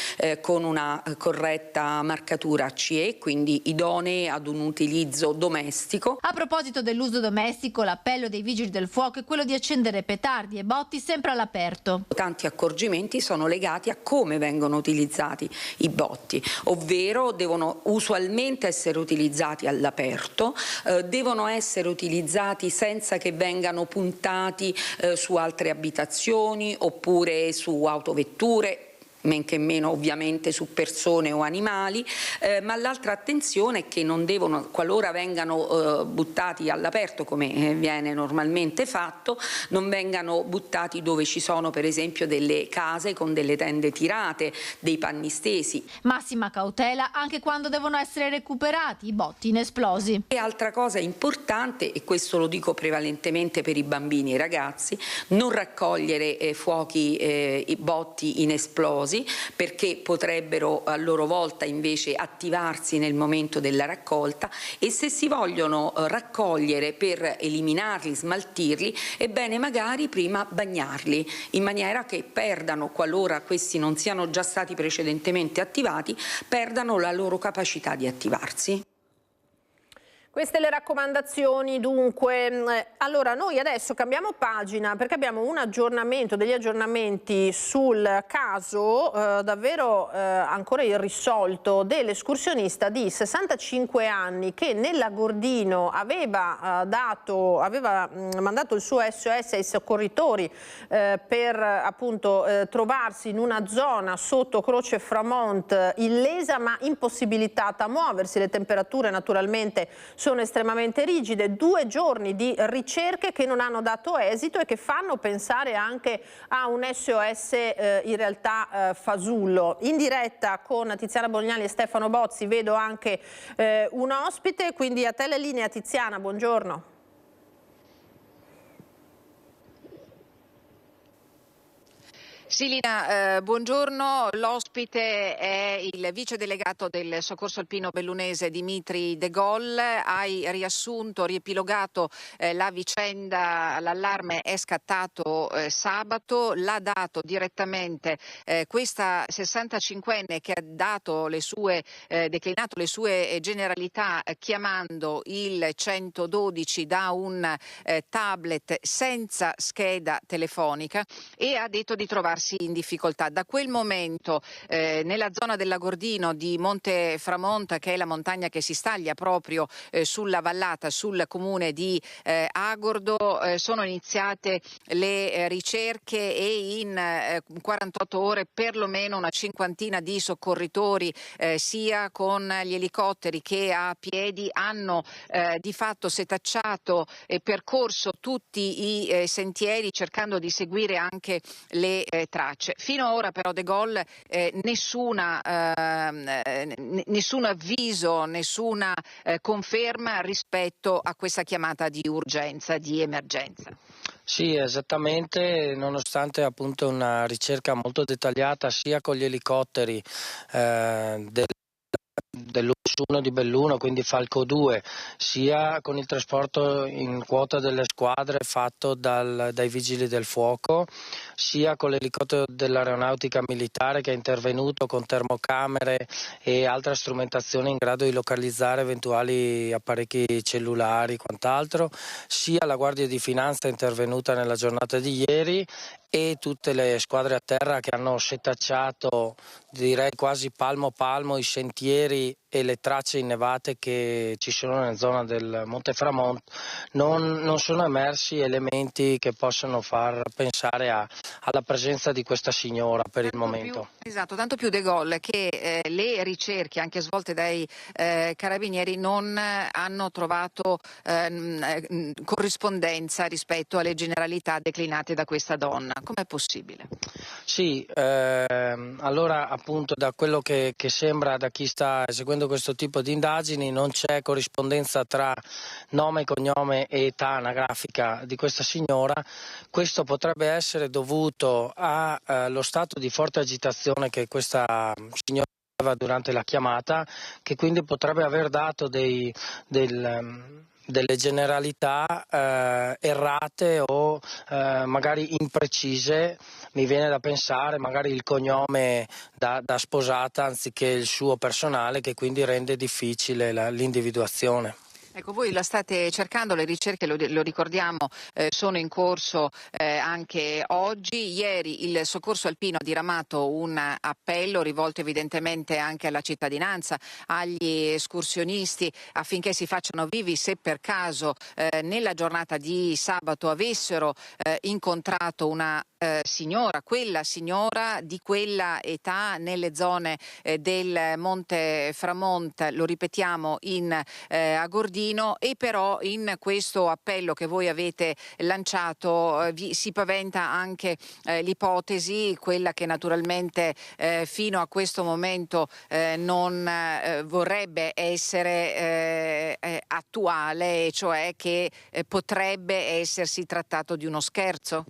con una corretta marcatura CE, quindi idonei ad un utilizzo domestico. A proposito dell'uso domestico, l'appello dei vigili del fuoco è quello di accendere petardi e botti sempre all'aperto. Tanti accorgimenti sono legati a come vengono utilizzati i botti, ovvero devono usualmente essere utilizzati all'aperto, devono essere utilizzati senza che vengano puntati su altre abitazioni oppure su autovetture, men che meno ovviamente su persone o animali, ma l'altra attenzione è che non devono, qualora vengano buttati all'aperto come viene normalmente fatto, non vengano buttati dove ci sono per esempio delle case con delle tende tirate, dei panni stesi. Massima cautela anche quando devono essere recuperati i botti inesplosi. E altra cosa importante, e questo lo dico prevalentemente per i bambini e i ragazzi, non raccogliere fuochi botti inesplosi, perché potrebbero a loro volta invece attivarsi nel momento della raccolta, e se si vogliono raccogliere per eliminarli, smaltirli, è bene magari prima bagnarli in maniera che perdano, qualora questi non siano già stati precedentemente attivati, perdano la loro capacità di attivarsi. Queste le raccomandazioni, dunque. Allora noi adesso cambiamo pagina perché abbiamo un aggiornamento, degli aggiornamenti sul caso davvero ancora irrisolto dell'escursionista di 65 anni che nell'Agordino aveva mandato il suo SOS ai soccorritori per appunto trovarsi in una zona sotto Croce Framont illesa ma impossibilitata a muoversi. Le temperature naturalmente sono estremamente rigide, 2 giorni di ricerche che non hanno dato esito e che fanno pensare anche a un SOS in realtà fasullo. In diretta con Tiziana Bognali e Stefano Bozzi vedo anche un ospite, quindi a te la linea Tiziana, buongiorno. Sì, Lina, buongiorno. L'ospite è il vice delegato del Soccorso Alpino Bellunese Dimitri De Gol. Hai riassunto, riepilogato la vicenda, l'allarme è scattato sabato, l'ha dato direttamente questa 65enne che ha dato declinato le sue generalità chiamando il 112 da un tablet senza scheda telefonica e ha detto di trovarsi in difficoltà. Da quel momento nella zona dell'Agordino di Monte Framonta, che è la montagna che si staglia proprio sulla vallata, sul comune di Agordo, sono iniziate le ricerche e in 48 ore perlomeno una cinquantina di soccorritori sia con gli elicotteri che a piedi hanno di fatto setacciato e percorso tutti i sentieri cercando di seguire anche le tracce. Fino ad ora però De Gol nessun avviso, nessuna conferma rispetto a questa chiamata di urgenza, di emergenza. Sì, esattamente, nonostante appunto una ricerca molto dettagliata sia con gli elicotteri dell'1 di Belluno, quindi Falco 2, sia con il trasporto in quota delle squadre fatto dai vigili del fuoco, sia con l'elicottero dell'aeronautica militare che è intervenuto con termocamere e altra strumentazione in grado di localizzare eventuali apparecchi cellulari e quant'altro, sia la Guardia di Finanza intervenuta nella giornata di ieri e tutte le squadre a terra che hanno setacciato, direi quasi palmo palmo, i sentieri e le tracce innevate che ci sono nella zona del Monte Framont. Non sono emersi elementi che possano far pensare alla presenza di questa signora per il momento. Esatto, tanto più De Gol che le ricerche anche svolte dai carabinieri non hanno trovato corrispondenza rispetto alle generalità declinate da questa donna. Com'è possibile? Sì, allora appunto da quello che sembra da chi sta eseguendo questo tipo di indagini non c'è corrispondenza tra nome, cognome e età anagrafica di questa signora. Questo potrebbe essere dovuto allo stato di forte agitazione che questa signora aveva durante la chiamata, che quindi potrebbe aver dato delle generalità errate o magari imprecise. Mi viene da pensare magari il cognome da sposata anziché il suo personale, che quindi rende difficile l'individuazione. Ecco, voi la state cercando, le ricerche, lo ricordiamo, sono in corso anche oggi. Ieri il Soccorso Alpino ha diramato un appello rivolto evidentemente anche alla cittadinanza, agli escursionisti, affinché si facciano vivi se per caso nella giornata di sabato avessero incontrato una signora, quella signora di quella età nelle zone del Monte Framont, lo ripetiamo, in Agordino. E però in questo appello che voi avete lanciato si paventa anche l'ipotesi, quella che naturalmente fino a questo momento non vorrebbe essere attuale, cioè che potrebbe essersi trattato di uno scherzo?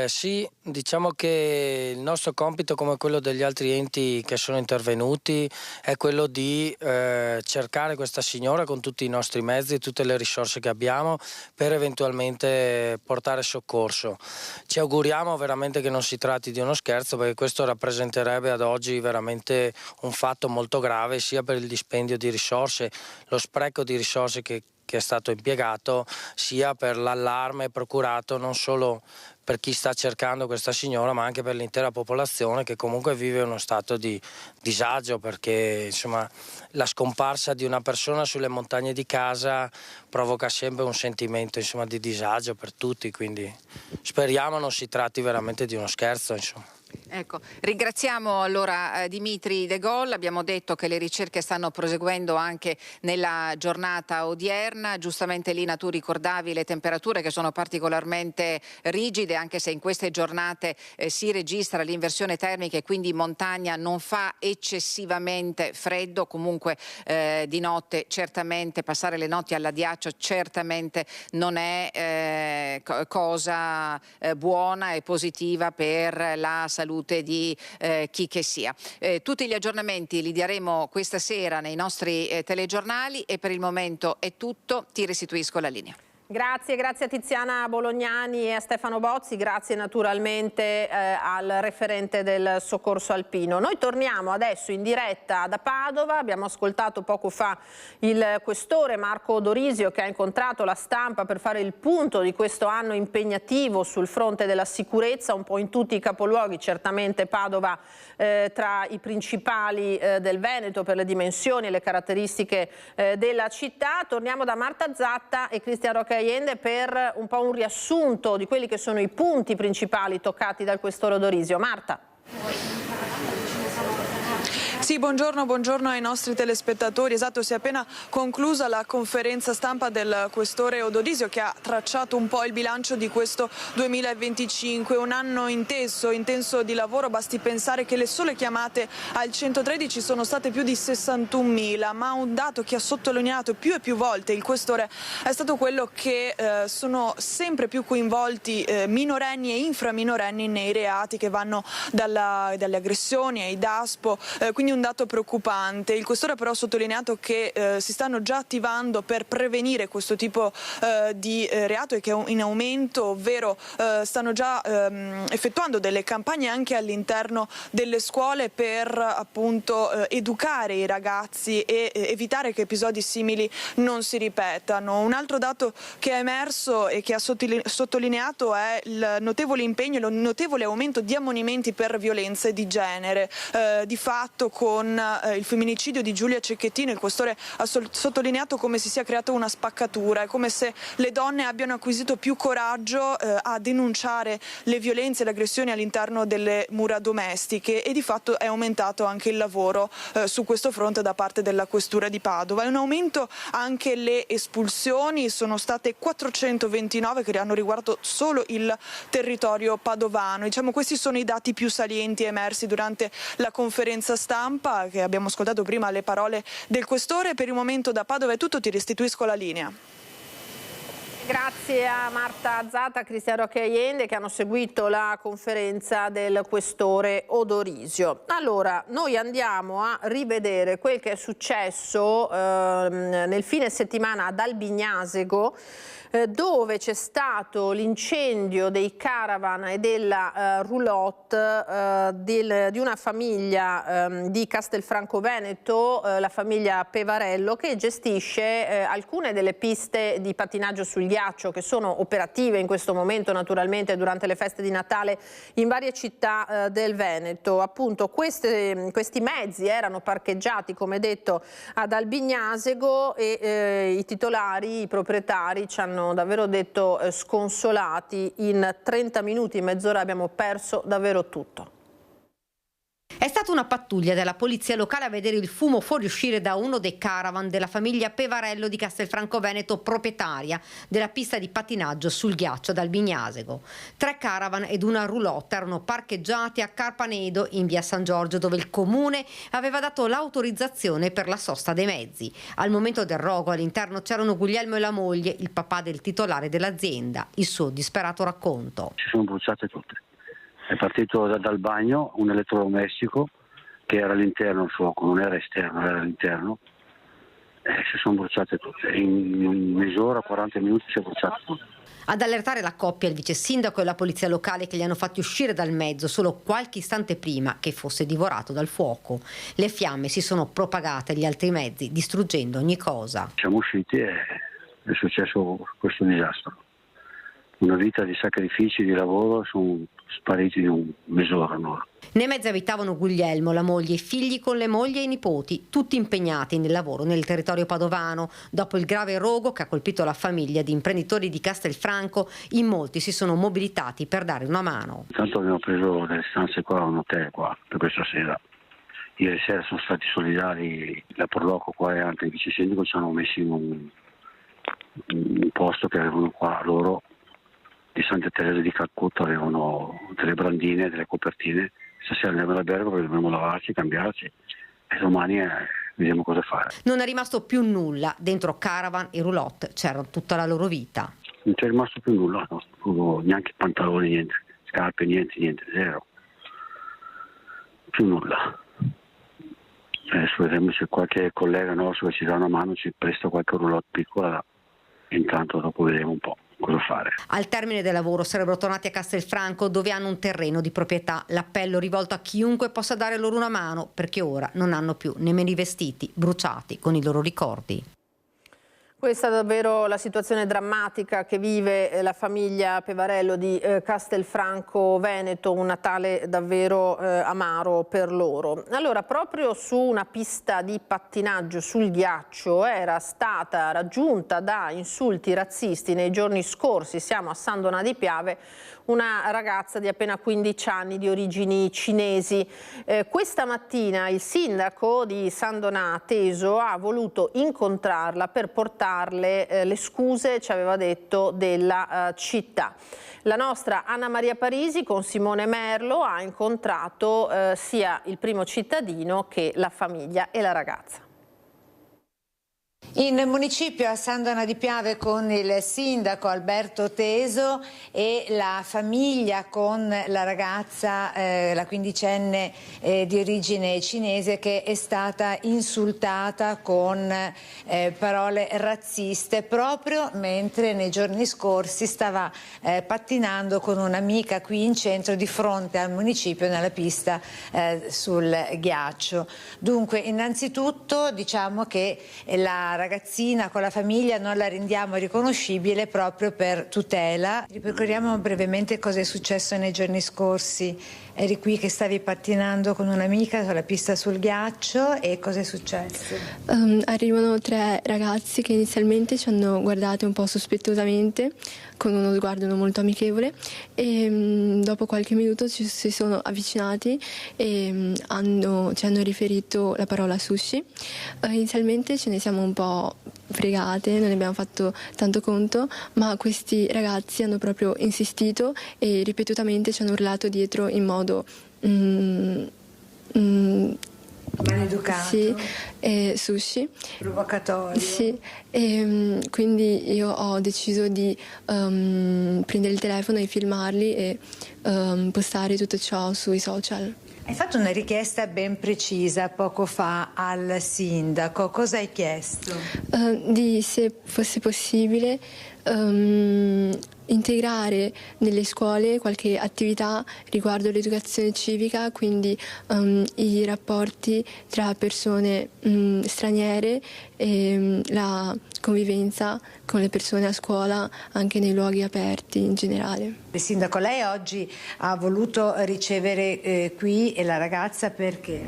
Sì, diciamo che il nostro compito, come quello degli altri enti che sono intervenuti, è quello di cercare questa signora con tutti i nostri mezzi e tutte le risorse che abbiamo per eventualmente portare soccorso. Ci auguriamo veramente che non si tratti di uno scherzo, perché questo rappresenterebbe ad oggi veramente un fatto molto grave, sia per il dispendio di risorse, lo spreco di risorse che è stato impiegato, sia per l'allarme procurato non solo per chi sta cercando questa signora, ma anche per l'intera popolazione, che comunque vive uno stato di disagio, perché insomma la scomparsa di una persona sulle montagne di casa provoca sempre un sentimento, insomma, di disagio per tutti, quindi speriamo non si tratti veramente di uno scherzo, insomma. Ecco, ringraziamo allora Dimitri De Gol. Abbiamo detto che le ricerche stanno proseguendo anche nella giornata odierna. Giustamente Lina, tu ricordavi le temperature che sono particolarmente rigide, anche se in queste giornate si registra l'inversione termica e quindi in montagna non fa eccessivamente freddo. Comunque di notte certamente passare le notti all'addiaccio certamente non è cosa buona e positiva per la salute di chi che sia. Tutti gli aggiornamenti li daremo questa sera nei nostri telegiornali e per il momento è tutto. Ti restituisco la linea. Grazie a Tiziana Bolognani e a Stefano Bozzi, grazie naturalmente al referente del Soccorso Alpino. Noi torniamo adesso in diretta da Padova, abbiamo ascoltato poco fa il questore Marco Dorisio che ha incontrato la stampa per fare il punto di questo anno impegnativo sul fronte della sicurezza, un po' in tutti i capoluoghi, certamente Padova tra i principali del Veneto per le dimensioni e le caratteristiche della città. Torniamo da Marta Zatta e Cristian Roca per un po' un riassunto di quelli che sono i punti principali toccati dal questore Dorisio. Marta. Sì, buongiorno ai nostri telespettatori. Esatto, si è appena conclusa la conferenza stampa del questore Dorisio, che ha tracciato un po' il bilancio di questo 2025, un anno intenso di lavoro. Basti pensare che le sole chiamate al 113 sono state più di 61.000, ma un dato che ha sottolineato più e più volte il questore è stato quello che sono sempre più coinvolti minorenni e inframinorenni nei reati che vanno dalle aggressioni ai DASPO, quindi un dato preoccupante. Il questore però ha sottolineato che si stanno già attivando per prevenire questo tipo di reato e che è in aumento, ovvero stanno già effettuando delle campagne anche all'interno delle scuole per appunto educare i ragazzi e evitare che episodi simili non si ripetano. Un altro dato che è emerso e che ha sottolineato è il notevole impegno e il notevole aumento di ammonimenti per violenze di genere. Di fatto con il femminicidio di Giulia Cecchettin il questore ha sottolineato come si sia creata una spaccatura, è come se le donne abbiano acquisito più coraggio a denunciare le violenze e le aggressioni all'interno delle mura domestiche, e di fatto è aumentato anche il lavoro su questo fronte da parte della questura di Padova. È un aumento anche le espulsioni, sono state 429 che hanno riguardato solo il territorio padovano. Diciamo, questi sono i dati più salienti emersi durante la conferenza stampa, che abbiamo ascoltato prima le parole del questore. Per il momento da Padova è tutto, ti restituisco la linea. Grazie a Marta Zata, a Cristian Roque Allende che hanno seguito la conferenza del questore Odorisio. Allora, noi andiamo a rivedere quel che è successo nel fine settimana ad Albignasego, dove c'è stato l'incendio dei caravan e della roulotte di una famiglia di Castelfranco Veneto, la famiglia Pevarello, che gestisce alcune delle piste di pattinaggio sul ghiaccio che sono operative in questo momento, naturalmente durante le feste di Natale in varie città del Veneto. Appunto questi mezzi erano parcheggiati, come detto, ad Albignasego e i titolari, i proprietari ci hanno davvero detto sconsolati: in 30 minuti, mezz'ora abbiamo perso davvero tutto. È stata una pattuglia della polizia locale a vedere il fumo fuoriuscire da uno dei caravan della famiglia Pevarello di Castelfranco Veneto, proprietaria della pista di pattinaggio sul ghiaccio ad Albignasego. 3 caravan ed una roulotte erano parcheggiati a Carpanedo in via San Giorgio, dove il comune aveva dato l'autorizzazione per la sosta dei mezzi. Al momento del rogo all'interno c'erano Guglielmo e la moglie, il papà del titolare dell'azienda. Il suo disperato racconto. Si sono bruciate tutte. È partito dal bagno un elettrodomestico che era all'interno, il fuoco non era esterno, era all'interno, si sono bruciate tutte. In mezz'ora, 40 minuti si è bruciato tutto. Ad allertare la coppia il vice sindaco e la polizia locale, che li hanno fatti uscire dal mezzo solo qualche istante prima che fosse divorato dal fuoco. Le fiamme si sono propagate agli altri mezzi, distruggendo ogni cosa. Siamo usciti e è successo questo disastro. Una vita di sacrifici, di lavoro, sono spariti in un mezz'ora. Nei mezzi abitavano Guglielmo, la moglie, i figli con le mogli e i nipoti, tutti impegnati nel lavoro nel territorio padovano. Dopo il grave rogo che ha colpito la famiglia di imprenditori di Castelfranco, in molti si sono mobilitati per dare una mano. Intanto abbiamo preso delle stanze qua, un hotel qua, per questa sera. Ieri sera sono stati solidari, la Porloco qua e anche il vice sindaco ci hanno messo in un posto che avevano qua loro, di Santa Teresa di Calcutta, avevano delle brandine, delle copertine. Stasera andiamo all'albergo perché dobbiamo lavarci, cambiarci e domani vediamo cosa fare. Non è rimasto più nulla. Dentro caravan e roulotte c'era tutta la loro vita. Non c'è rimasto più nulla, no? Neanche pantaloni, niente, scarpe, niente, zero. Più nulla. Adesso vedremo se qualche collega nostro che ci dà una mano ci presta qualche roulotte piccola. Intanto dopo vedremo un po' cosa fare. Al termine del lavoro sarebbero tornati a Castelfranco, dove hanno un terreno di proprietà. L'appello rivolto a chiunque possa dare loro una mano, perché ora non hanno più nemmeno i vestiti, bruciati con i loro ricordi. Questa è davvero la situazione drammatica che vive la famiglia Pevarello di Castelfranco Veneto, un Natale davvero amaro per loro. Allora, proprio su una pista di pattinaggio sul ghiaccio era stata raggiunta da insulti razzisti nei giorni scorsi, siamo a San Donà di Piave, una ragazza di appena 15 anni di origini cinesi. Questa mattina il sindaco di San Donà, Teso, ha voluto incontrarla per portarle le scuse, ci aveva detto, della città. La nostra Anna Maria Parisi con Simone Merlo ha incontrato sia il primo cittadino che la famiglia e la ragazza. In municipio a San Donà di Piave con il sindaco Alberto Teso e la famiglia con la ragazza, la quindicenne di origine cinese, che è stata insultata con parole razziste proprio mentre nei giorni scorsi stava pattinando con un'amica qui in centro di fronte al municipio nella pista sul ghiaccio. Dunque, innanzitutto diciamo che la ragazzina con la famiglia non la rendiamo riconoscibile proprio per tutela. Ripercorriamo brevemente cosa è successo nei giorni scorsi. Eri qui che stavi pattinando con un'amica sulla pista sul ghiaccio e cosa è successo? Arrivano 3 ragazzi che inizialmente ci hanno guardate un po' sospettosamente, con uno sguardo non molto amichevole, e dopo qualche minuto ci si sono avvicinati e ci hanno riferito la parola sushi. Inizialmente ce ne siamo un po' fregate, non ne abbiamo fatto tanto conto, ma questi ragazzi hanno proprio insistito e ripetutamente ci hanno urlato dietro in modo Maleducato? Sì, e sushi. Provocatorio? Sì, e quindi io ho deciso di prendere il telefono e filmarli e postare tutto ciò sui social. Hai fatto una richiesta ben precisa poco fa al sindaco, cosa hai chiesto? Di se fosse possibile integrare nelle scuole qualche attività riguardo l'educazione civica, quindi i rapporti tra persone straniere e la convivenza con le persone a scuola anche nei luoghi aperti in generale. Il sindaco, lei oggi ha voluto ricevere qui la ragazza perché?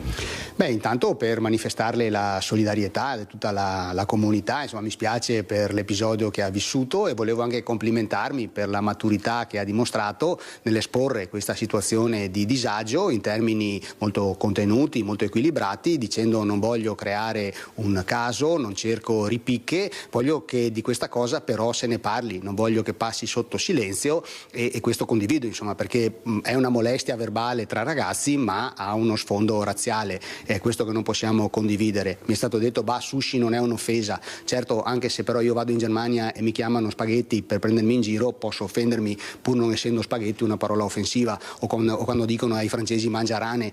Beh, intanto per manifestarle la solidarietà di tutta la comunità, insomma mi spiace per l'episodio che ha vissuto e volevo anche complimentarmi per la maturità che ha dimostrato nell'esporre questa situazione di disagio in termini molto contenuti, molto equilibrati, dicendo non voglio creare un caso, non cerco ripicche, voglio che di questa cosa però se ne parli, non voglio che passi sotto silenzio e questo condivido, insomma, perché è una molestia verbale tra ragazzi ma ha uno sfondo razziale, è questo che non possiamo condividere. Mi è stato detto sushi non è un'offesa, certo, anche se però io vado in Germania e mi chiamano spaghetti per prendermi in giro posso offendermi pur non essendo spaghetti una parola offensiva, o quando dicono ai francesi mangia rane,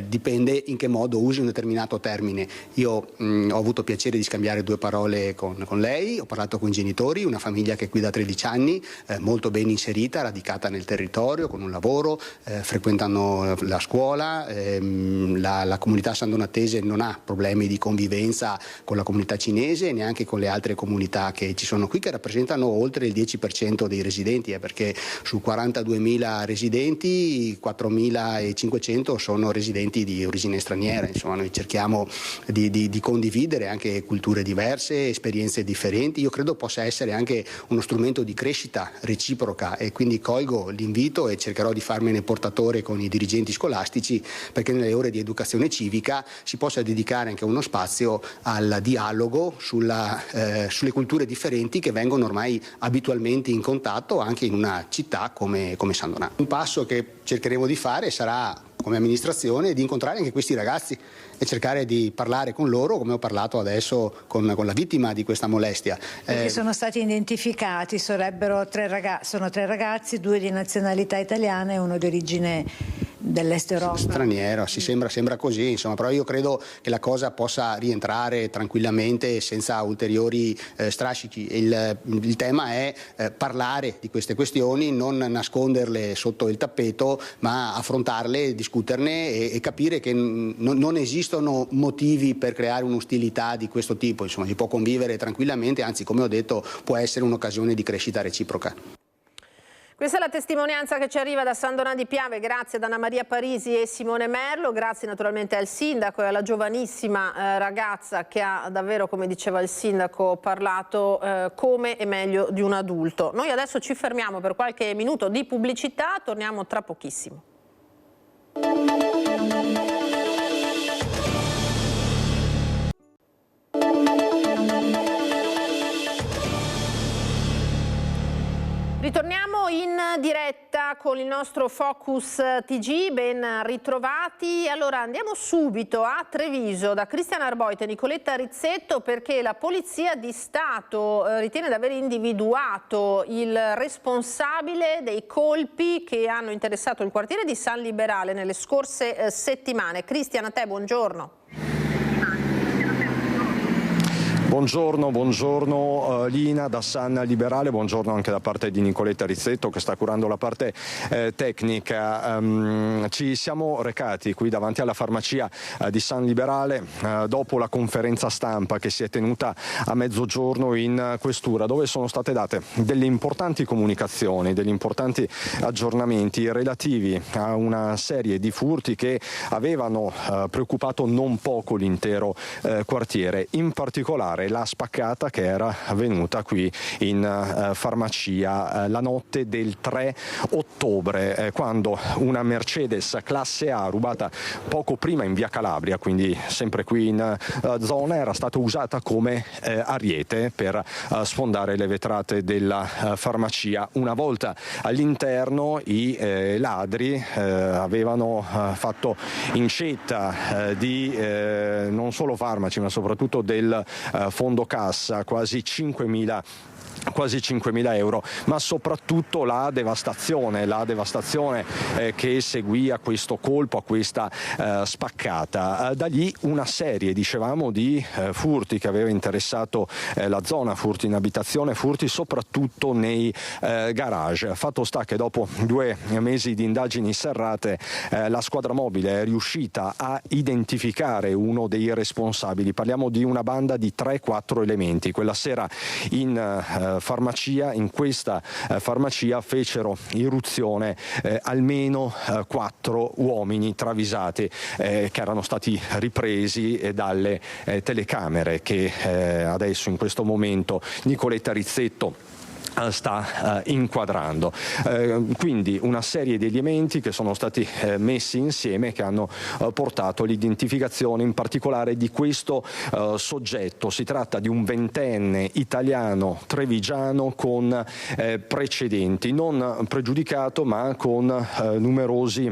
dipende in che modo usi un determinato termine. Io ho avuto piacere di scambiare due parole con lei, ho parlato con i genitori, una famiglia che è qui da 13 anni, molto ben inserita, radicata nel territorio, con un lavoro, frequentano la scuola, la comunità sandonatese non ha problemi di convivenza con la comunità cinese e neanche con le altre comunità che ci sono qui, che rappresentano oltre il 10% dei residenti, perché su 42.000 residenti 4.500 sono residenti di origine straniera. Insomma, noi cerchiamo di condividere anche culture diverse, esperienze differenti. Io credo possa essere anche uno strumento di crescita reciproca e quindi colgo l'invito e cercherò di farmene portatore con i dirigenti scolastici perché nelle ore di educazione civica si possa dedicare anche uno spazio al dialogo sulle culture differenti che vengono ormai abitualmente in contatto anche in una città come Sandonà. Un passo che cercheremo di fare sarà, come amministrazione, di incontrare anche questi ragazzi e cercare di parlare con loro come ho parlato adesso con la vittima di questa molestia. Perché sono stati identificati, sono tre ragazzi, due di nazionalità italiana e uno di origine dell'est Europa. Straniero, si sembra così, insomma, però io credo che la cosa possa rientrare tranquillamente senza ulteriori strascichi. Il tema è parlare di queste questioni, non nasconderle sotto il tappeto, ma affrontarle, discuterne e capire che non esistono motivi per creare un'ostilità di questo tipo, insomma, si può convivere tranquillamente, anzi, come ho detto, può essere un'occasione di crescita reciproca. Questa è la testimonianza che ci arriva da Sandonà di Piave, grazie ad Anna Maria Parisi e Simone Merlo, grazie naturalmente al sindaco e alla giovanissima ragazza che ha davvero, come diceva il sindaco, parlato come e meglio di un adulto. Noi adesso ci fermiamo per qualche minuto di pubblicità, torniamo tra pochissimo. Ritorniamo in diretta con il nostro Focus TG, ben ritrovati. Allora andiamo subito a Treviso da Cristian Arboit e Nicoletta Rizzetto perché la Polizia di Stato ritiene di aver individuato il responsabile dei colpi che hanno interessato il quartiere di San Liberale nelle scorse settimane. Cristian, a te, buongiorno. Buongiorno Lina da San Liberale, buongiorno anche da parte di Nicoletta Rizzetto che sta curando la parte tecnica. Ci siamo recati qui davanti alla farmacia di San Liberale dopo la conferenza stampa che si è tenuta a mezzogiorno in questura, dove sono state date delle importanti comunicazioni, degli importanti aggiornamenti relativi a una serie di furti che avevano preoccupato non poco l'intero quartiere, in particolare la spaccata che era avvenuta qui in farmacia la notte del 3 ottobre, quando una Mercedes classe A rubata poco prima in via Calabria, quindi sempre qui in zona, era stata usata come ariete per sfondare le vetrate della farmacia. Una volta all'interno i ladri avevano fatto incetta di non solo farmaci ma soprattutto del fondo cassa, quasi 5.000 euro, ma soprattutto la devastazione che seguì a questo colpo, a questa spaccata. Da lì una serie, dicevamo, di furti che aveva interessato la zona, furti in abitazione, furti soprattutto nei garage. Fatto sta che dopo 2 mesi di indagini serrate la squadra mobile è riuscita a identificare uno dei responsabili. Parliamo di una banda di 3-4 elementi. Quella sera in questa farmacia fecero irruzione almeno 4 uomini travisati che erano stati ripresi dalle telecamere che adesso in questo momento Nicoletta Rizzetto sta inquadrando. Quindi una serie di elementi che sono stati messi insieme, che hanno portato all'identificazione in particolare di questo soggetto. Si tratta di un 20enne italiano trevigiano con precedenti, non pregiudicato ma con numerosi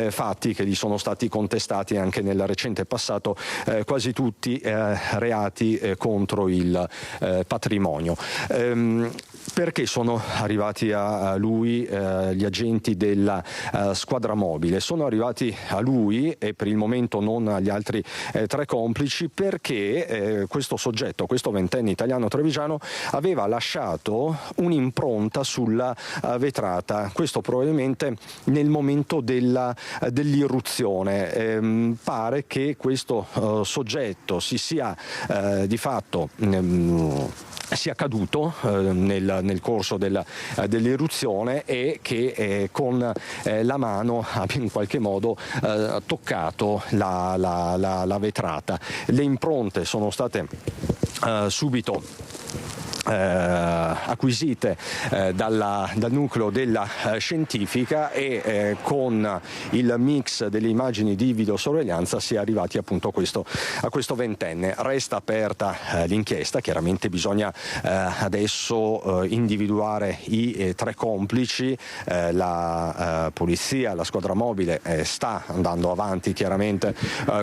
fatti che gli sono stati contestati anche nel recente passato, quasi tutti reati contro il patrimonio. Perché sono arrivati a lui gli agenti della squadra mobile? Sono arrivati a lui e per il momento non agli altri 3 complici, perché questo soggetto, questo 20enne italiano trevigiano, aveva lasciato un'impronta sulla vetrata, questo probabilmente nel momento dell'irruzione. Pare che questo soggetto si sia di fatto sia caduto nel corso dell'irruzione e che con la mano abbia in qualche modo toccato la vetrata. Le impronte sono state subito acquisite dal nucleo della scientifica e con il mix delle immagini di videosorveglianza si è arrivati appunto a questo 20enne. Resta aperta l'inchiesta, chiaramente bisogna adesso individuare i 3 complici. La polizia, la squadra mobile sta andando avanti chiaramente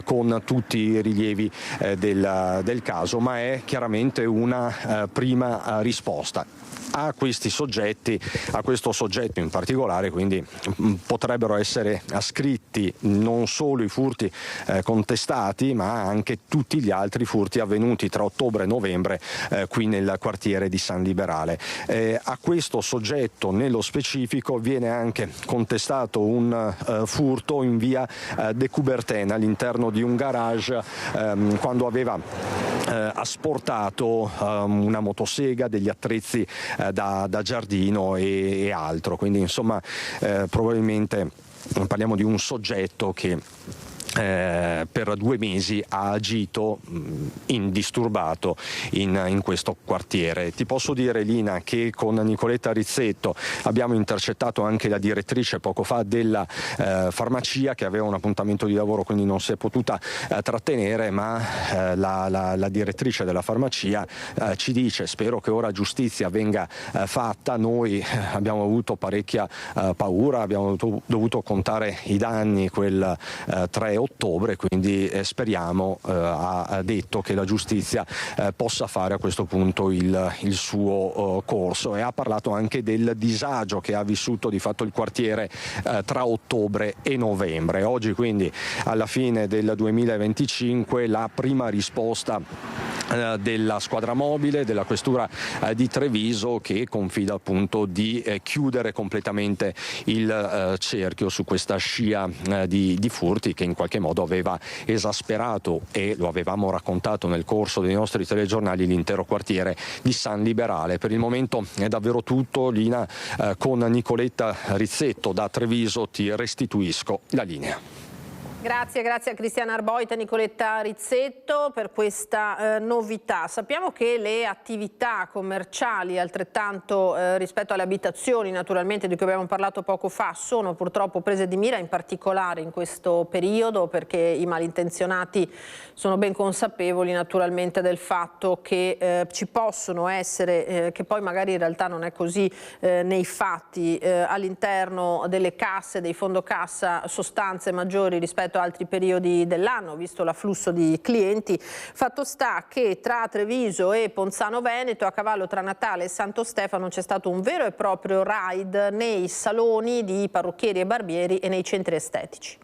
con tutti i rilievi del caso, ma è chiaramente una prima risposta a questi soggetti, a questo soggetto in particolare. Quindi potrebbero essere ascritti non solo i furti contestati, ma anche tutti gli altri furti avvenuti tra ottobre e novembre qui nel quartiere di San Liberale. A questo soggetto nello specifico viene anche contestato un furto in via De Coubertin all'interno di un garage, quando aveva asportato una motosega, degli attrezzi da giardino e altro. Quindi insomma probabilmente parliamo di un soggetto che per 2 mesi ha agito indisturbato in questo quartiere. Ti posso dire, Lina, che con Nicoletta Rizzetto abbiamo intercettato anche la direttrice poco fa della farmacia, che aveva un appuntamento di lavoro, quindi non si è potuta trattenere, ma la direttrice della farmacia ci dice: spero che ora giustizia venga fatta, noi abbiamo avuto parecchia paura, abbiamo dovuto contare i danni quel 3 ottobre, quindi speriamo, ha detto, che la giustizia possa fare a questo punto il suo corso, e ha parlato anche del disagio che ha vissuto di fatto il quartiere tra ottobre e novembre. Oggi quindi, alla fine del 2025, la prima risposta della squadra mobile della questura di Treviso, che confida appunto di chiudere completamente il cerchio su questa scia di furti che in qualche modo aveva esasperato, e lo avevamo raccontato nel corso dei nostri telegiornali, l'intero quartiere di San Liberale. Per il momento è davvero tutto. Lina, con Nicoletta Rizzetto da Treviso ti restituisco la linea. Grazie a Cristiana Arboita e Nicoletta Rizzetto per questa novità. Sappiamo che le attività commerciali, altrettanto rispetto alle abitazioni naturalmente di cui abbiamo parlato poco fa, sono purtroppo prese di mira, in particolare in questo periodo, perché i malintenzionati sono ben consapevoli naturalmente del fatto che ci possono essere, che poi magari in realtà non è così nei fatti, all'interno delle casse, dei fondocassa, sostanze maggiori rispetto a altri periodi dell'anno, visto l'afflusso di clienti. Fatto sta che tra Treviso e Ponzano Veneto, a cavallo tra Natale e Santo Stefano, c'è stato un vero e proprio raid nei saloni di parrucchieri e barbieri e nei centri estetici.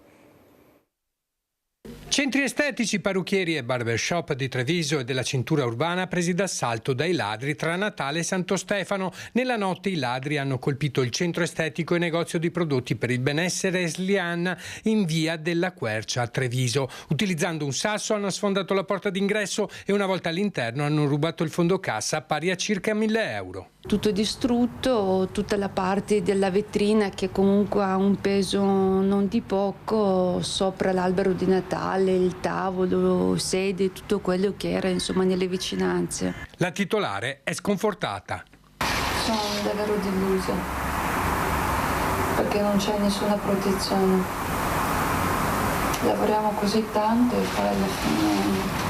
Centri estetici, parrucchieri e barbershop di Treviso e della cintura urbana presi d'assalto dai ladri tra Natale e Santo Stefano. Nella notte i ladri hanno colpito il centro estetico e negozio di prodotti per il benessere Eslian in via della Quercia a Treviso. Utilizzando un sasso hanno sfondato la porta d'ingresso e una volta all'interno hanno rubato il fondocassa pari a circa 1.000 euro. Tutto distrutto, tutta la parte della vetrina che comunque ha un peso non di poco, sopra l'albero di Natale, il tavolo, sedie, tutto quello che era insomma nelle vicinanze. La titolare è sconfortata. Sono davvero delusa perché non c'è nessuna protezione. Lavoriamo così tanto e poi alla fine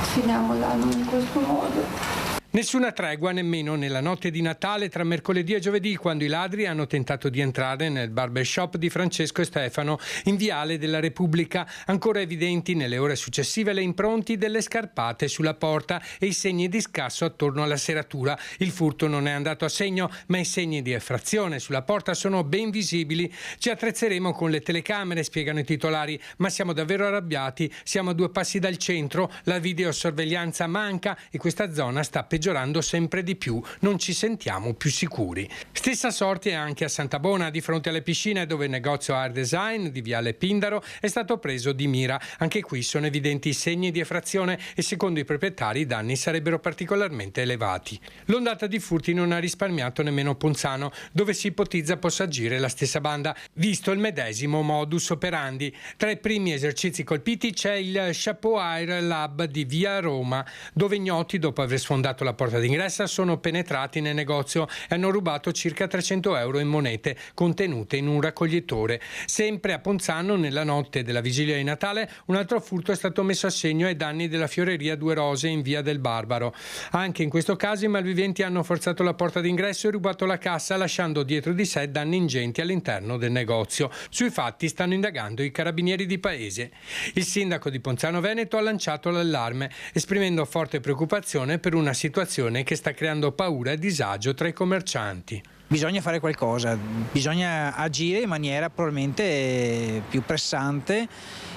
finiamo l'anno in questo modo. Nessuna tregua nemmeno nella notte di Natale tra mercoledì e giovedì, quando i ladri hanno tentato di entrare nel barbershop di Francesco e Stefano in Viale della Repubblica. Ancora evidenti nelle ore successive le impronte delle scarpate sulla porta e i segni di scasso attorno alla serratura. Il furto non è andato a segno, ma i segni di effrazione sulla porta sono ben visibili. Ci attrezzeremo con le telecamere, spiegano i titolari, ma siamo davvero arrabbiati. Siamo a 2 passi dal centro, la videosorveglianza manca e questa zona sta peggiorando sempre di più, non ci sentiamo più sicuri. Stessa sorte anche a Santabona, di fronte alle piscine, dove il negozio Art Design di Viale Pindaro è stato preso di mira. Anche qui sono evidenti i segni di effrazione e secondo i proprietari i danni sarebbero particolarmente elevati. L'ondata di furti non ha risparmiato nemmeno Ponzano, dove si ipotizza possa agire la stessa banda, visto il medesimo modus operandi. Tra i primi esercizi colpiti c'è il Chapeau Air Lab di Via Roma, dove ignoti, dopo aver sfondato la porta d'ingresso, sono penetrati nel negozio e hanno rubato circa 300 euro in monete contenute in un raccoglitore. Sempre a Ponzano, nella notte della vigilia di Natale, un altro furto è stato messo a segno ai danni della fioreria Due Rose in via del Barbaro. Anche in questo caso i malviventi hanno forzato la porta d'ingresso e rubato la cassa, lasciando dietro di sé danni ingenti all'interno del negozio. Sui fatti stanno indagando i carabinieri di paese. Il sindaco di Ponzano Veneto ha lanciato l'allarme, esprimendo forte preoccupazione per una situazione che sta creando paura e disagio tra i commercianti. Bisogna fare qualcosa, bisogna agire in maniera probabilmente più pressante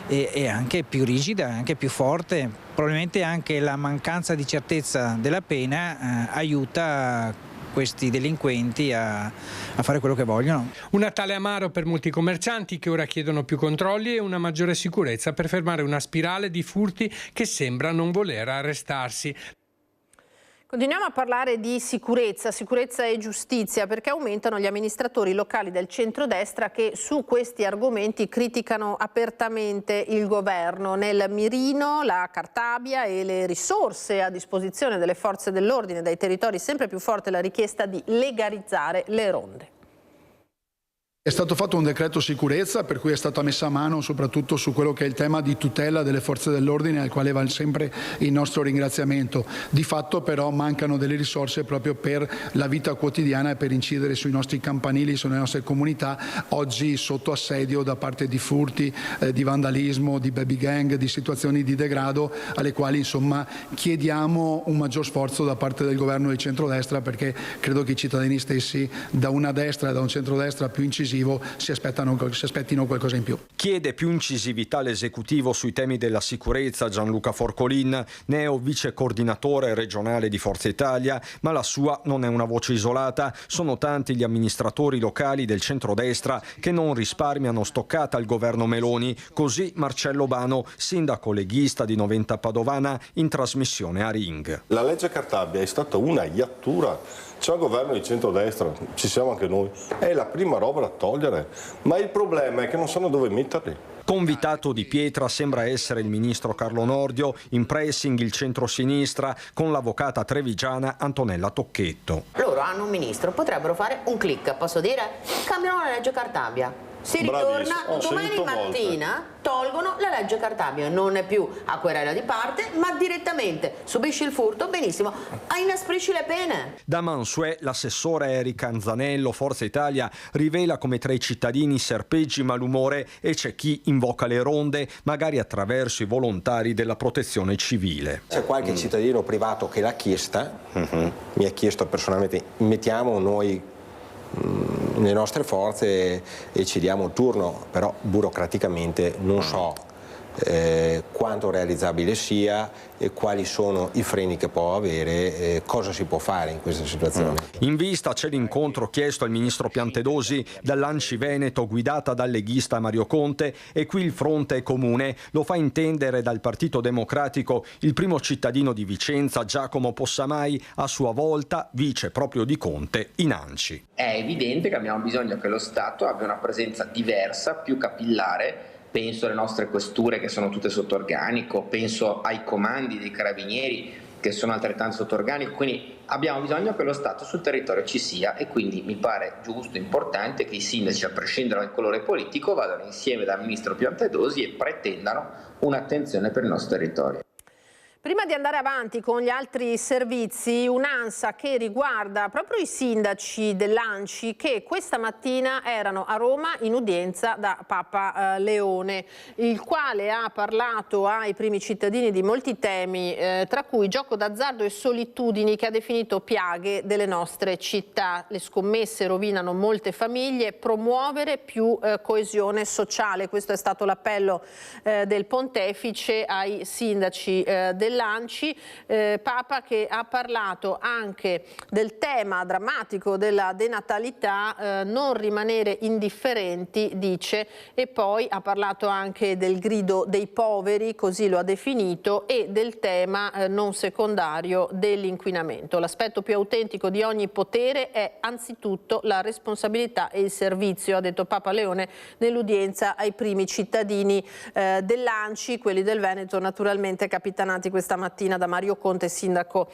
e anche più rigida, anche più forte. Probabilmente anche la mancanza di certezza della pena aiuta questi delinquenti a fare quello che vogliono. Un Natale amaro per molti commercianti che ora chiedono più controlli e una maggiore sicurezza per fermare una spirale di furti che sembra non voler arrestarsi. Continuiamo a parlare di sicurezza e giustizia, perché aumentano gli amministratori locali del centrodestra che su questi argomenti criticano apertamente il governo. Nel mirino la Cartabia e le risorse a disposizione delle forze dell'ordine dai territori, sempre più forte la richiesta di legalizzare le ronde. È stato fatto un decreto sicurezza per cui è stata messa a mano soprattutto su quello che è il tema di tutela delle forze dell'ordine, al quale va sempre il nostro ringraziamento. Di fatto però mancano delle risorse proprio per la vita quotidiana e per incidere sui nostri campanili, sulle nostre comunità, oggi sotto assedio da parte di furti, di vandalismo, di baby gang, di situazioni di degrado, alle quali insomma chiediamo un maggior sforzo da parte del governo di centrodestra, perché credo che i cittadini stessi da una destra e da un centrodestra più incisivo si aspettino qualcosa in più. Chiede più incisività all'esecutivo sui temi della sicurezza Gianluca Forcolin, neo vice coordinatore regionale di Forza Italia, ma la sua non è una voce isolata. Sono tanti gli amministratori locali del centrodestra che non risparmiano stoccata al governo Meloni, così Marcello Bano, sindaco leghista di Noventa Padovana, in trasmissione a Ring. La legge Cartabia è stata una iattura. C'è un governo di centrodestra, ci siamo anche noi, è la prima roba da togliere, ma il problema è che non sanno dove metterli. Convitato di pietra sembra essere il ministro Carlo Nordio, in pressing il centrosinistra con l'avvocata trevigiana Antonella Tocchetto. Loro hanno un ministro, potrebbero fare un click, posso dire? Cambiano la legge Cartabia. Si ritorna domani mattina, tolgono la legge Cartabia, non è più a querela di parte, ma direttamente subisci il furto, benissimo, inasprisci le pene. Da Mansuè l'assessore Erika Anzanello, Forza Italia, rivela come tra i cittadini serpeggi malumore e c'è chi invoca le ronde, magari attraverso i volontari della protezione civile. C'è qualche cittadino privato che l'ha chiesta, mi ha chiesto personalmente, mettiamo noi le nostre forze e ci diamo il turno, però burocraticamente non so quanto realizzabile sia e quali sono i freni che può avere, cosa si può fare in questa situazione. In vista c'è l'incontro chiesto al ministro Piantedosi dall'Anci Veneto guidata dal leghista Mario Conte e qui il fronte è comune, lo fa intendere dal Partito Democratico il primo cittadino di Vicenza Giacomo Possamai, a sua volta vice proprio di Conte in Anci. È evidente che abbiamo bisogno che lo Stato abbia una presenza diversa, più capillare. Penso alle nostre questure che sono tutte sotto organico, penso ai comandi dei carabinieri che sono altrettanto sotto organico, quindi abbiamo bisogno che lo Stato sul territorio ci sia e quindi mi pare giusto, importante che i sindaci, a prescindere dal colore politico, vadano insieme dal ministro Piantedosi e pretendano un'attenzione per il nostro territorio. Prima di andare avanti con gli altri servizi, un'ANSA che riguarda proprio i sindaci dell'Anci che questa mattina erano a Roma in udienza da Papa Leone, il quale ha parlato ai primi cittadini di molti temi, tra cui gioco d'azzardo e solitudini che ha definito piaghe delle nostre città. Le scommesse rovinano molte famiglie, promuovere più coesione sociale. Questo è stato l'appello del Pontefice ai sindaci dell'Anci. Papa che ha parlato anche del tema drammatico della denatalità, non rimanere indifferenti, dice, e poi ha parlato anche del grido dei poveri, così lo ha definito, e del tema non secondario dell'inquinamento. L'aspetto più autentico di ogni potere è anzitutto la responsabilità e il servizio, ha detto Papa Leone nell'udienza ai primi cittadini dell'Anci, quelli del Veneto naturalmente capitanati questa mattina da Mario Conte, sindaco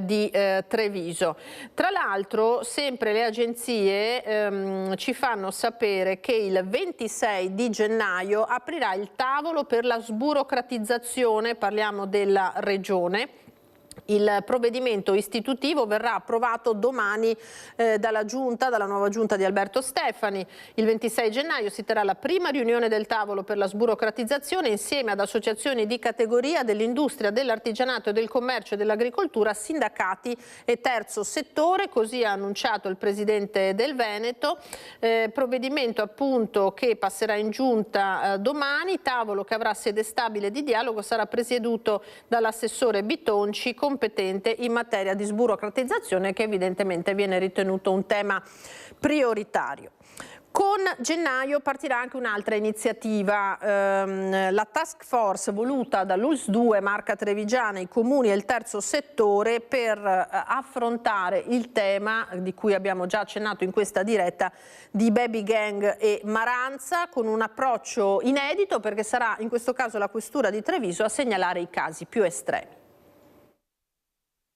di Treviso. Tra l'altro, sempre le agenzie ci fanno sapere che il 26 di gennaio aprirà il tavolo per la sburocratizzazione, parliamo della Regione. Il provvedimento istitutivo verrà approvato domani dalla nuova giunta di Alberto Stefani. Il 26 gennaio si terrà la prima riunione del tavolo per la sburocratizzazione insieme ad associazioni di categoria dell'industria, dell'artigianato e del commercio e dell'agricoltura, sindacati e terzo settore, così ha annunciato il presidente del Veneto. Provvedimento appunto che passerà in giunta domani, tavolo che avrà sede stabile di dialogo, sarà presieduto dall'assessore Bitonci, competente in materia di sburocratizzazione, che evidentemente viene ritenuto un tema prioritario. Con gennaio partirà anche un'altra iniziativa, la task force voluta dall'ULSS 2, Marca Trevigiana, i comuni e il terzo settore per affrontare il tema di cui abbiamo già accennato in questa diretta di baby gang e Maranza, con un approccio inedito perché sarà in questo caso la questura di Treviso a segnalare i casi più estremi.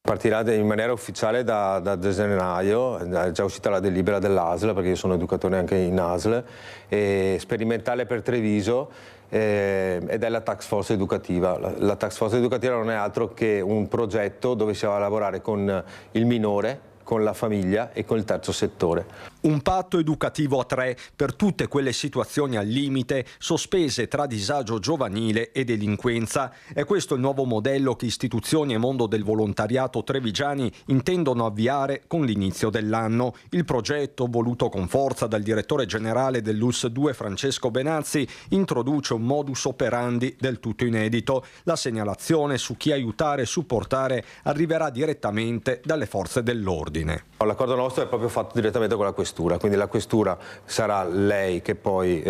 Partirà in maniera ufficiale da gennaio, è già uscita la delibera dell'ASL, perché io sono educatore anche in ASL, e sperimentale per Treviso, ed è la task force educativa. La task force educativa non è altro che un progetto dove si va a lavorare con il minore, con la famiglia e con il terzo settore. Un patto educativo a tre per tutte quelle situazioni al limite sospese tra disagio giovanile e delinquenza. È questo il nuovo modello che istituzioni e mondo del volontariato trevigiani intendono avviare con l'inizio dell'anno. Il progetto, voluto con forza dal direttore generale dell'ULSS 2 Francesco Benazzi, introduce un modus operandi del tutto inedito. La segnalazione su chi aiutare e supportare arriverà direttamente dalle forze dell'ordine. L'accordo nostro è proprio fatto direttamente con la questura, quindi la questura sarà lei che poi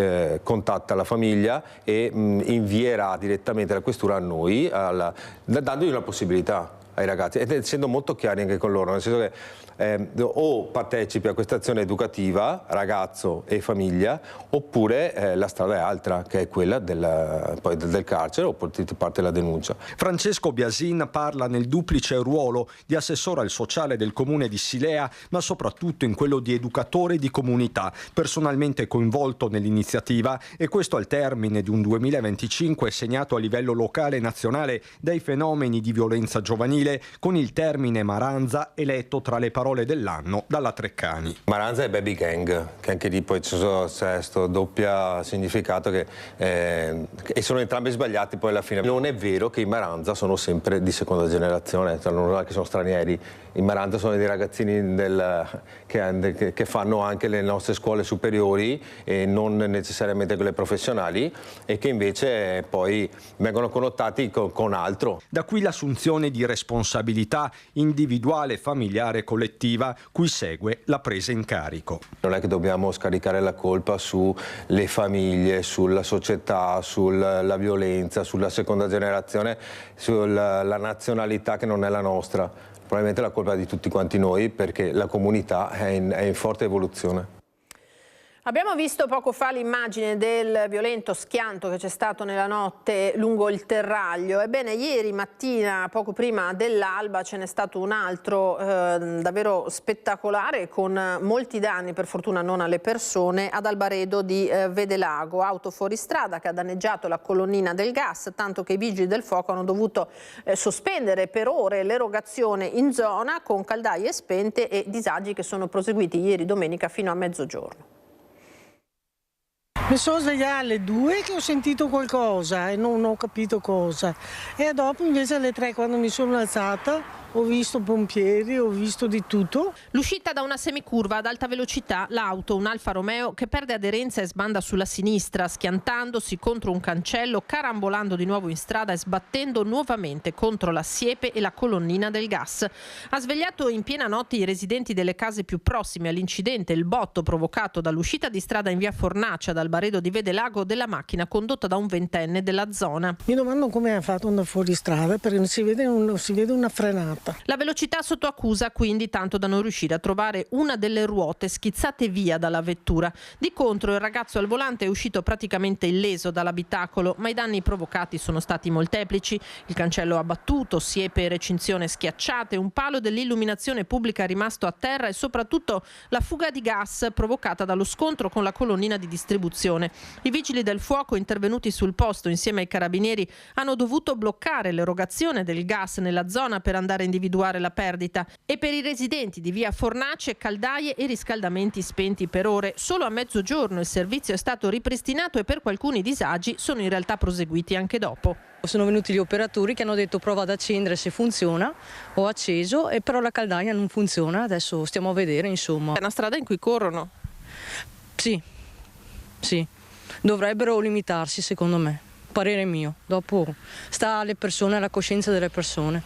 contatta la famiglia e invierà direttamente la questura a noi, dandogli una possibilità. ai ragazzi, ed essendo molto chiari anche con loro, nel senso che o partecipi a questa azione educativa, ragazzo e famiglia, oppure la strada è altra, che è quella del carcere, oppure ti parte la denuncia. Francesco Biasin parla nel duplice ruolo di assessore al sociale del comune di Silea, ma soprattutto in quello di educatore di comunità, personalmente coinvolto nell'iniziativa, e questo al termine di un 2025 segnato a livello locale e nazionale dai fenomeni di violenza giovanile, con il termine Maranza eletto tra le parole dell'anno dalla Treccani. Maranza è baby gang, che anche lì poi c'è questo doppio significato e sono entrambi sbagliati poi alla fine. Non è vero che i Maranza sono sempre di seconda generazione, cioè non è che sono stranieri. I Maranza sono dei ragazzini che fanno anche le nostre scuole superiori e non necessariamente quelle professionali, e che invece poi vengono connotati con altro. Da qui l'assunzione di responsabilità individuale, familiare e collettiva, cui segue la presa in carico. Non è che dobbiamo scaricare la colpa sulle famiglie, sulla società, sulla violenza, sulla seconda generazione, sulla nazionalità che non è la nostra. Probabilmente la colpa è di tutti quanti noi, perché la comunità è in forte evoluzione. Abbiamo visto poco fa l'immagine del violento schianto che c'è stato nella notte lungo il Terraglio. Ebbene, ieri mattina, poco prima dell'alba, ce n'è stato un altro davvero spettacolare, con molti danni, per fortuna non alle persone, ad Albaredo di Vedelago. Auto fuoristrada che ha danneggiato la colonnina del gas, tanto che i vigili del fuoco hanno dovuto sospendere per ore l'erogazione in zona, con caldaie spente e disagi che sono proseguiti ieri domenica fino a mezzogiorno. Mi sono svegliata alle 2 che ho sentito qualcosa e non ho capito cosa, e dopo invece alle 3, quando mi sono alzata, ho visto pompieri, ho visto di tutto. L'uscita da una semicurva ad alta velocità, l'auto, un Alfa Romeo, che perde aderenza e sbanda sulla sinistra, schiantandosi contro un cancello, carambolando di nuovo in strada e sbattendo nuovamente contro la siepe e la colonnina del gas. Ha svegliato in piena notte i residenti delle case più prossime all'incidente, il botto provocato dall'uscita di strada in via Fornacia dal Albaredo di Vedelago della macchina condotta da un ventenne della zona. Mi domando come ha fatto una fuoristrada, perché non si vede una frenata. La velocità sotto accusa, quindi, tanto da non riuscire a trovare una delle ruote schizzate via dalla vettura. Di contro, il ragazzo al volante è uscito praticamente illeso dall'abitacolo, ma i danni provocati sono stati molteplici. Il cancello abbattuto, siepe e recinzione schiacciate, un palo dell'illuminazione pubblica rimasto a terra e soprattutto la fuga di gas provocata dallo scontro con la colonnina di distribuzione. I vigili del fuoco, intervenuti sul posto insieme ai carabinieri, hanno dovuto bloccare l'erogazione del gas nella zona per andare a individuare la perdita, e per i residenti di via Fornace caldaie e riscaldamenti spenti per ore. Solo a mezzogiorno il servizio è stato ripristinato e per alcuni disagi sono in realtà proseguiti anche dopo. Sono venuti gli operatori che hanno detto prova ad accendere se funziona, ho acceso e però la caldaia non funziona, adesso stiamo a vedere, insomma. È una strada in cui corrono? Sì, dovrebbero limitarsi secondo me, parere mio, dopo sta alle persone, alla coscienza delle persone.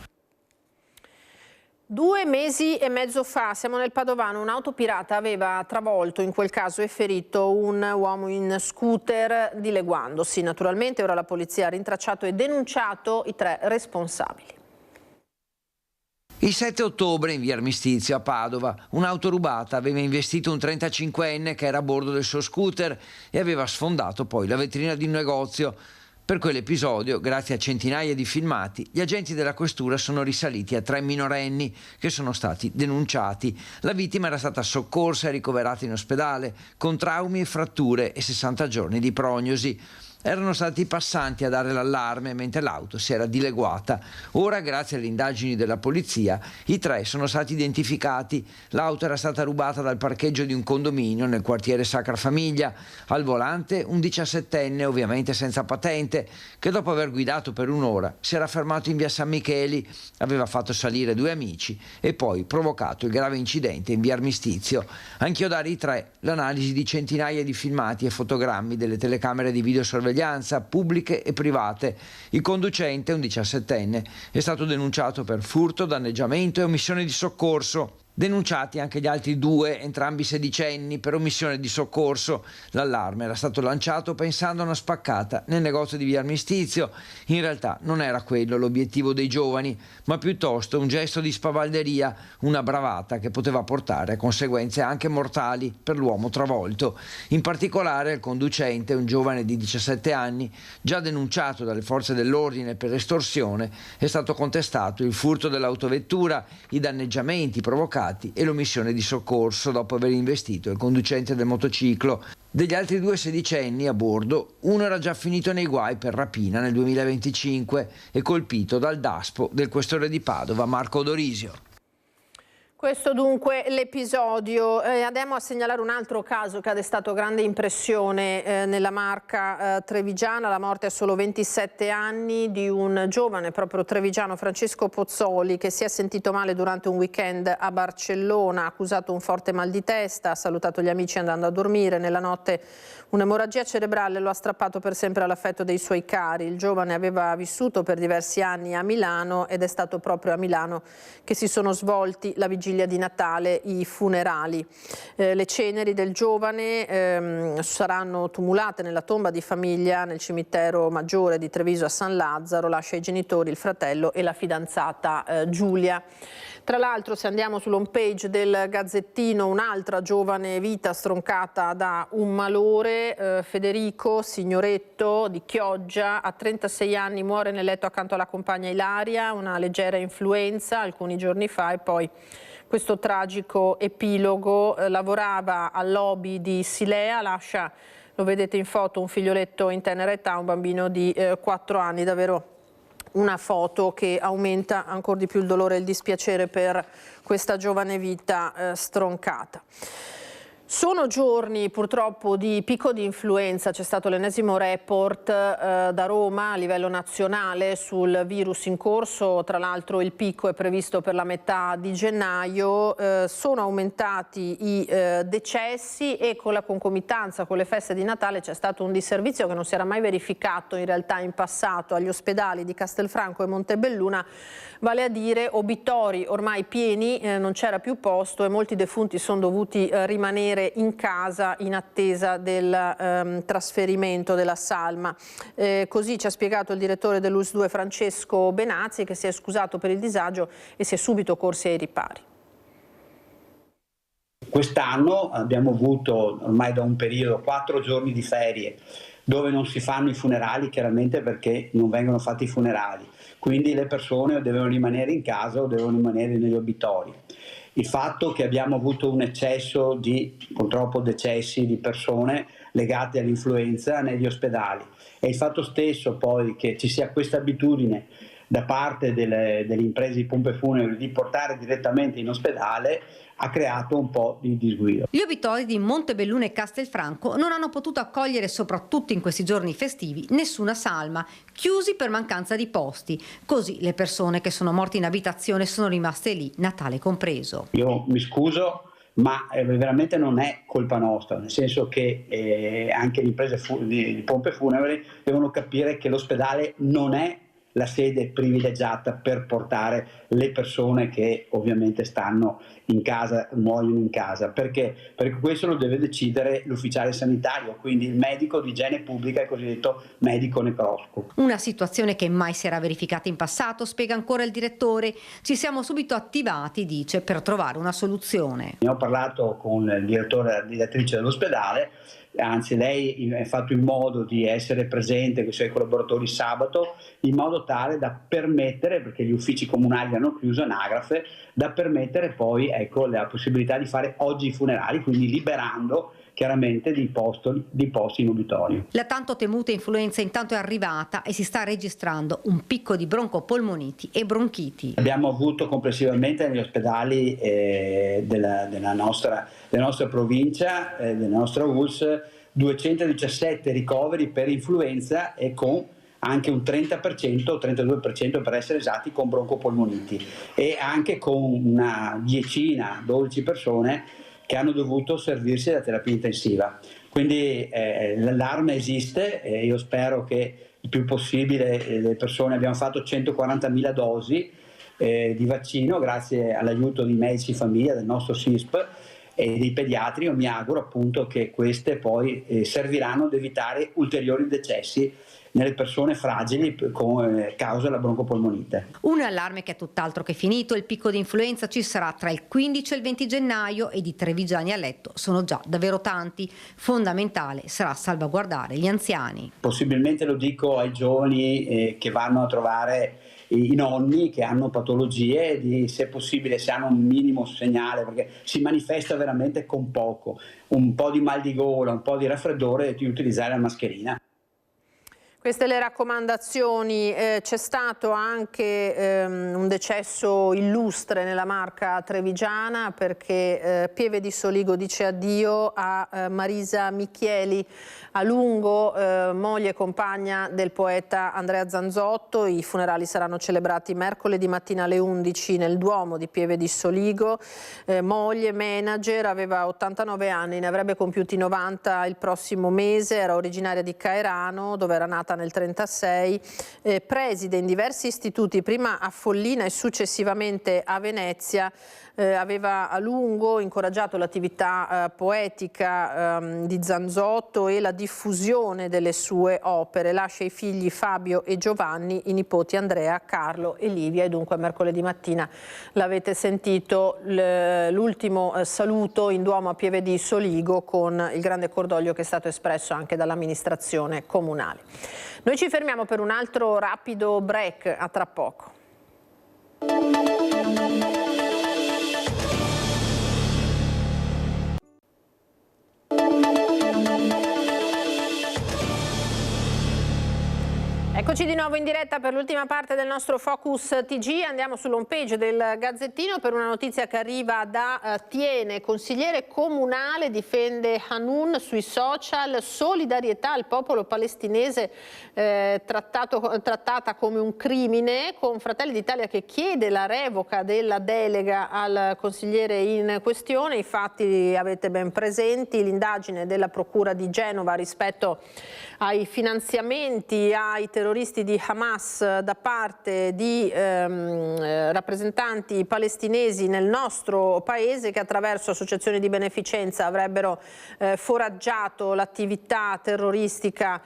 2 mesi e mezzo fa, siamo nel Padovano, un'auto pirata aveva travolto in quel caso e ferito un uomo in scooter dileguandosi. Naturalmente ora la polizia ha rintracciato e denunciato i 3 responsabili. Il 7 ottobre in via Armistizio a Padova un'auto rubata aveva investito un 35enne che era a bordo del suo scooter e aveva sfondato poi la vetrina di un negozio. Per quell'episodio, grazie a centinaia di filmati, gli agenti della questura sono risaliti a 3 minorenni che sono stati denunciati. La vittima era stata soccorsa e ricoverata in ospedale con traumi e fratture e 60 giorni di prognosi. Erano stati i passanti a dare l'allarme mentre l'auto si era dileguata. Ora, grazie alle indagini della polizia, i 3 sono stati identificati. L'auto era stata rubata dal parcheggio di un condominio nel quartiere Sacra Famiglia. Al volante un 17enne, ovviamente senza patente, che dopo aver guidato per un'ora si era fermato in via San Micheli, aveva fatto salire 2 amici e poi provocato il grave incidente in via Armistizio. A inchiodare i 3 l'analisi di centinaia di filmati e fotogrammi delle telecamere di videosorveglianza pubbliche e private. Il conducente, un 17enne, è stato denunciato per furto, danneggiamento e omissione di soccorso. Denunciati anche gli altri 2, entrambi sedicenni, per omissione di soccorso. L'allarme era stato lanciato pensando a una spaccata nel negozio di via Armistizio. In realtà non era quello l'obiettivo dei giovani, ma piuttosto un gesto di spavalderia, una bravata che poteva portare a conseguenze anche mortali per l'uomo travolto. In particolare il conducente, un giovane di 17 anni, già denunciato dalle forze dell'ordine per estorsione, è stato contestato il furto dell'autovettura, i danneggiamenti provocati e l'omissione di soccorso dopo aver investito il conducente del motociclo. Degli altri 2 sedicenni a bordo, uno era già finito nei guai per rapina nel 2025 e colpito dal DASPO del questore di Padova Marco Dorisio. Questo dunque l'episodio. Andiamo a segnalare un altro caso che ha destato grande impressione nella Marca trevigiana, la morte a solo 27 anni di un giovane proprio trevigiano, Francesco Pozzoli, che si è sentito male durante un weekend a Barcellona, ha accusato un forte mal di testa, ha salutato gli amici andando a dormire, nella notte un'emorragia cerebrale lo ha strappato per sempre all'affetto dei suoi cari. Il giovane aveva vissuto per diversi anni a Milano ed è stato proprio a Milano che si sono svolti la vigilia di Natale, i funerali. Le ceneri del giovane saranno tumulate nella tomba di famiglia nel cimitero maggiore di Treviso a San Lazzaro. Lascia i genitori, il fratello e la fidanzata Giulia. Tra l'altro, se andiamo sull'home page del Gazzettino, un'altra giovane vita stroncata da un malore. Federico Signoretto di Chioggia, a 36 anni, muore nel letto accanto alla compagna Ilaria, una leggera influenza alcuni giorni fa, e poi questo tragico epilogo. Lavorava al lobby di Silea, lascia, lo vedete in foto, un figlioletto in tenera età, un bambino di 4 anni, davvero una foto che aumenta ancora di più il dolore e il dispiacere per questa giovane vita stroncata. Sono giorni purtroppo di picco di influenza, c'è stato l'ennesimo report da Roma a livello nazionale sul virus in corso, tra l'altro il picco è previsto per la metà di gennaio, sono aumentati i decessi e con la concomitanza con le feste di Natale c'è stato un disservizio che non si era mai verificato in realtà in passato agli ospedali di Castelfranco e Montebelluna, vale a dire obitori ormai pieni, non c'era più posto e molti defunti sono dovuti rimanere in casa in attesa del trasferimento della salma. Così ci ha spiegato il direttore dell'ULSS 2 Francesco Benazzi, che si è scusato per il disagio e si è subito corsi ai ripari. Quest'anno abbiamo avuto ormai da un periodo 4 giorni di ferie dove non si fanno i funerali, chiaramente perché non vengono fatti i funerali, quindi le persone devono rimanere in casa o devono rimanere negli obitori. Il fatto che abbiamo avuto un eccesso di, purtroppo, decessi di persone legate all'influenza negli ospedali e il fatto stesso poi che ci sia questa abitudine da parte delle imprese di pompe funebri di portare direttamente in ospedale ha creato un po' di disguido. Gli obitori di Montebelluna e Castelfranco non hanno potuto accogliere, soprattutto in questi giorni festivi, nessuna salma, chiusi per mancanza di posti. Così le persone che sono morte in abitazione sono rimaste lì, Natale compreso. Io mi scuso, ma veramente non è colpa nostra, nel senso che anche le imprese di pompe funebri devono capire che l'ospedale non è la sede privilegiata per portare le persone che ovviamente stanno in casa, muoiono in casa. Perché? Perché questo lo deve decidere l'ufficiale sanitario, quindi il medico di igiene pubblica, il cosiddetto medico necroscopo. Una situazione che mai si era verificata in passato, spiega ancora il direttore. Ci siamo subito attivati, dice, per trovare una soluzione. Ne ho parlato con il direttore e la direttrice dell'ospedale, anzi lei ha fatto in modo di essere presente con i suoi collaboratori sabato, in modo tale da permettere, perché gli uffici comunali hanno chiuso anagrafe, da permettere poi la possibilità di fare oggi i funerali, quindi liberando chiaramente di posti in obitorio. La tanto temuta influenza intanto è arrivata e si sta registrando un picco di broncopolmoniti e bronchiti. Abbiamo avuto complessivamente negli ospedali della nostra provincia, della nostra ULSS, 217 ricoveri per influenza e con anche un 30% o 32% per essere esatti con broncopolmoniti e anche con una 12 persone che hanno dovuto servirsi della terapia intensiva. Quindi l'allarme esiste e io spero che il più possibile le persone, abbiamo fatto 140.000 dosi, di vaccino, grazie all'aiuto di medici famiglia, del nostro SISP e dei pediatri. Io mi auguro appunto che queste poi serviranno ad evitare ulteriori decessi nelle persone fragili con causa della broncopolmonite. Un allarme che è tutt'altro che finito. Il picco di influenza ci sarà tra il 15 e il 20 gennaio e di trevigiani a letto sono già davvero tanti. Fondamentale sarà salvaguardare gli anziani. Possibilmente lo dico ai giovani che vanno a trovare i nonni che hanno patologie, se possibile, se hanno un minimo segnale, perché si manifesta veramente con poco, un po' di mal di gola, un po' di raffreddore, di utilizzare la mascherina. Queste le raccomandazioni. C'è stato anche un decesso illustre nella Marca trevigiana, perché Pieve di Soligo dice addio a Marisa Michieli, a lungo moglie e compagna del poeta Andrea Zanzotto. I funerali saranno celebrati mercoledì mattina alle 11 nel Duomo di Pieve di Soligo. Moglie, manager, aveva 89 anni, ne avrebbe compiuti 90 il prossimo mese, era originaria di Caerano, dove era nata nel 1936, preside in diversi istituti, prima a Follina e successivamente a Venezia. Aveva a lungo incoraggiato l'attività poetica di Zanzotto e la diffusione delle sue opere. Lascia i figli Fabio e Giovanni, i nipoti Andrea, Carlo e Livia, e dunque mercoledì mattina l'avete sentito l'ultimo saluto in Duomo a Pieve di Soligo, con il grande cordoglio che è stato espresso anche dall'amministrazione comunale. Noi ci fermiamo per un altro rapido break, a tra poco. Eccoci di nuovo in diretta per l'ultima parte del nostro Focus TG. Andiamo sull'home page del Gazzettino per una notizia che arriva da Tiene. Consigliere comunale difende Hanun sui social. Solidarietà al popolo palestinese trattata come un crimine, con Fratelli d'Italia che chiede la revoca della delega al consigliere in questione. I fatti avete ben presenti: l'indagine della Procura di Genova rispetto ai finanziamenti ai terroristi di Hamas da parte di rappresentanti palestinesi nel nostro paese, che attraverso associazioni di beneficenza avrebbero foraggiato l'attività terroristica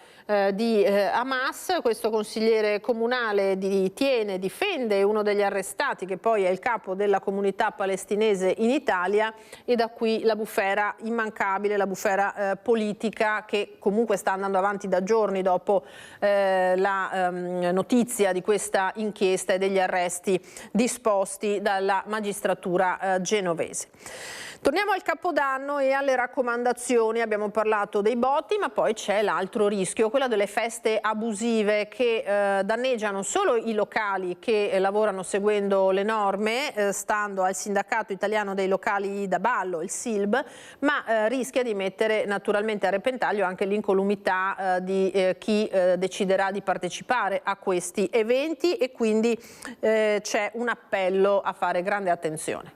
di Hamas. Questo consigliere comunale di Tiene difende uno degli arrestati, che poi è il capo della comunità palestinese in Italia, e da qui la bufera immancabile, la bufera politica, che comunque sta andando avanti da giorni dopo la notizia di questa inchiesta e degli arresti disposti dalla magistratura genovese. Torniamo al Capodanno e alle raccomandazioni. Abbiamo parlato dei botti, ma poi c'è l'altro rischio, quello delle feste abusive, che danneggiano solo i locali che lavorano seguendo le norme, stando al Sindacato Italiano dei Locali da Ballo, il SILB, ma rischia di mettere naturalmente a repentaglio anche l'incolumità di chi deciderà di partecipare a questi eventi, e quindi c'è un appello a fare grande attenzione.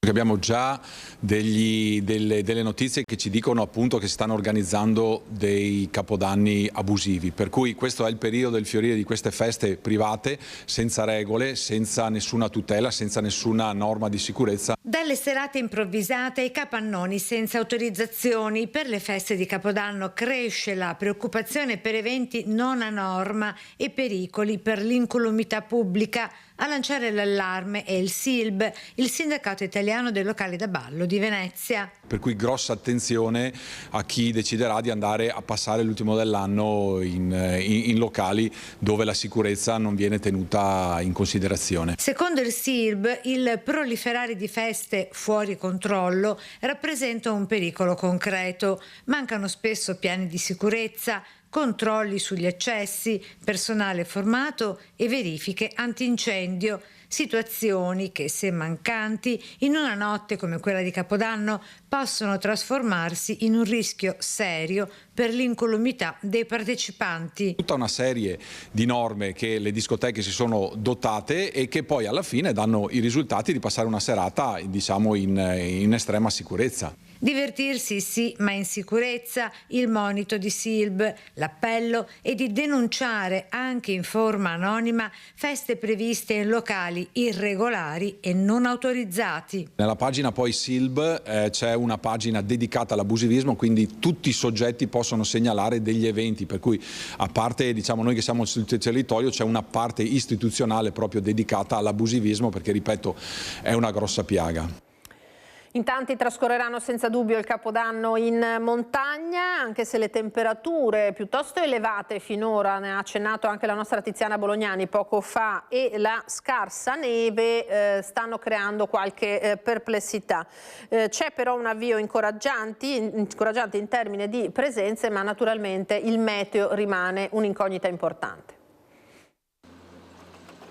Abbiamo già delle notizie che ci dicono appunto che si stanno organizzando dei capodanni abusivi, per cui questo è il periodo del fiorire di queste feste private, senza regole, senza nessuna tutela, senza nessuna norma di sicurezza. Dalle serate improvvisate ai capannoni senza autorizzazioni, per le feste di Capodanno cresce la preoccupazione per eventi non a norma e pericoli per l'incolumità pubblica. A lanciare l'allarme è il SILB, il Sindacato Italiano dei Locali da Ballo di Venezia. Per cui grossa attenzione a chi deciderà di andare a passare l'ultimo dell'anno in locali dove la sicurezza non viene tenuta in considerazione. Secondo il SILB, il proliferare di feste fuori controllo rappresenta un pericolo concreto. Mancano spesso piani di sicurezza, controlli sugli accessi, personale formato e verifiche antincendio. situazioni che, se mancanti, in una notte come quella di Capodanno possono trasformarsi in un rischio serio per l'incolumità dei partecipanti. Tutta una serie di norme che le discoteche si sono dotate e che poi alla fine danno i risultati di passare una serata, diciamo, in estrema sicurezza. Divertirsi sì, ma in sicurezza, il monito di Silb, l'appello è di denunciare anche in forma anonima feste previste in locali irregolari e non autorizzati. Nella pagina poi Silb c'è una pagina dedicata all'abusivismo, quindi tutti i soggetti possono segnalare degli eventi, per cui a parte, diciamo, noi che siamo sul territorio, c'è una parte istituzionale proprio dedicata all'abusivismo, perché, ripeto, è una grossa piaga. In tanti trascorreranno senza dubbio il Capodanno in montagna, anche se le temperature piuttosto elevate finora, ne ha accennato anche la nostra Tiziana Bolognani poco fa, e la scarsa neve stanno creando qualche perplessità. C'è però un avvio incoraggiante in termini di presenze, ma naturalmente il meteo rimane un'incognita importante.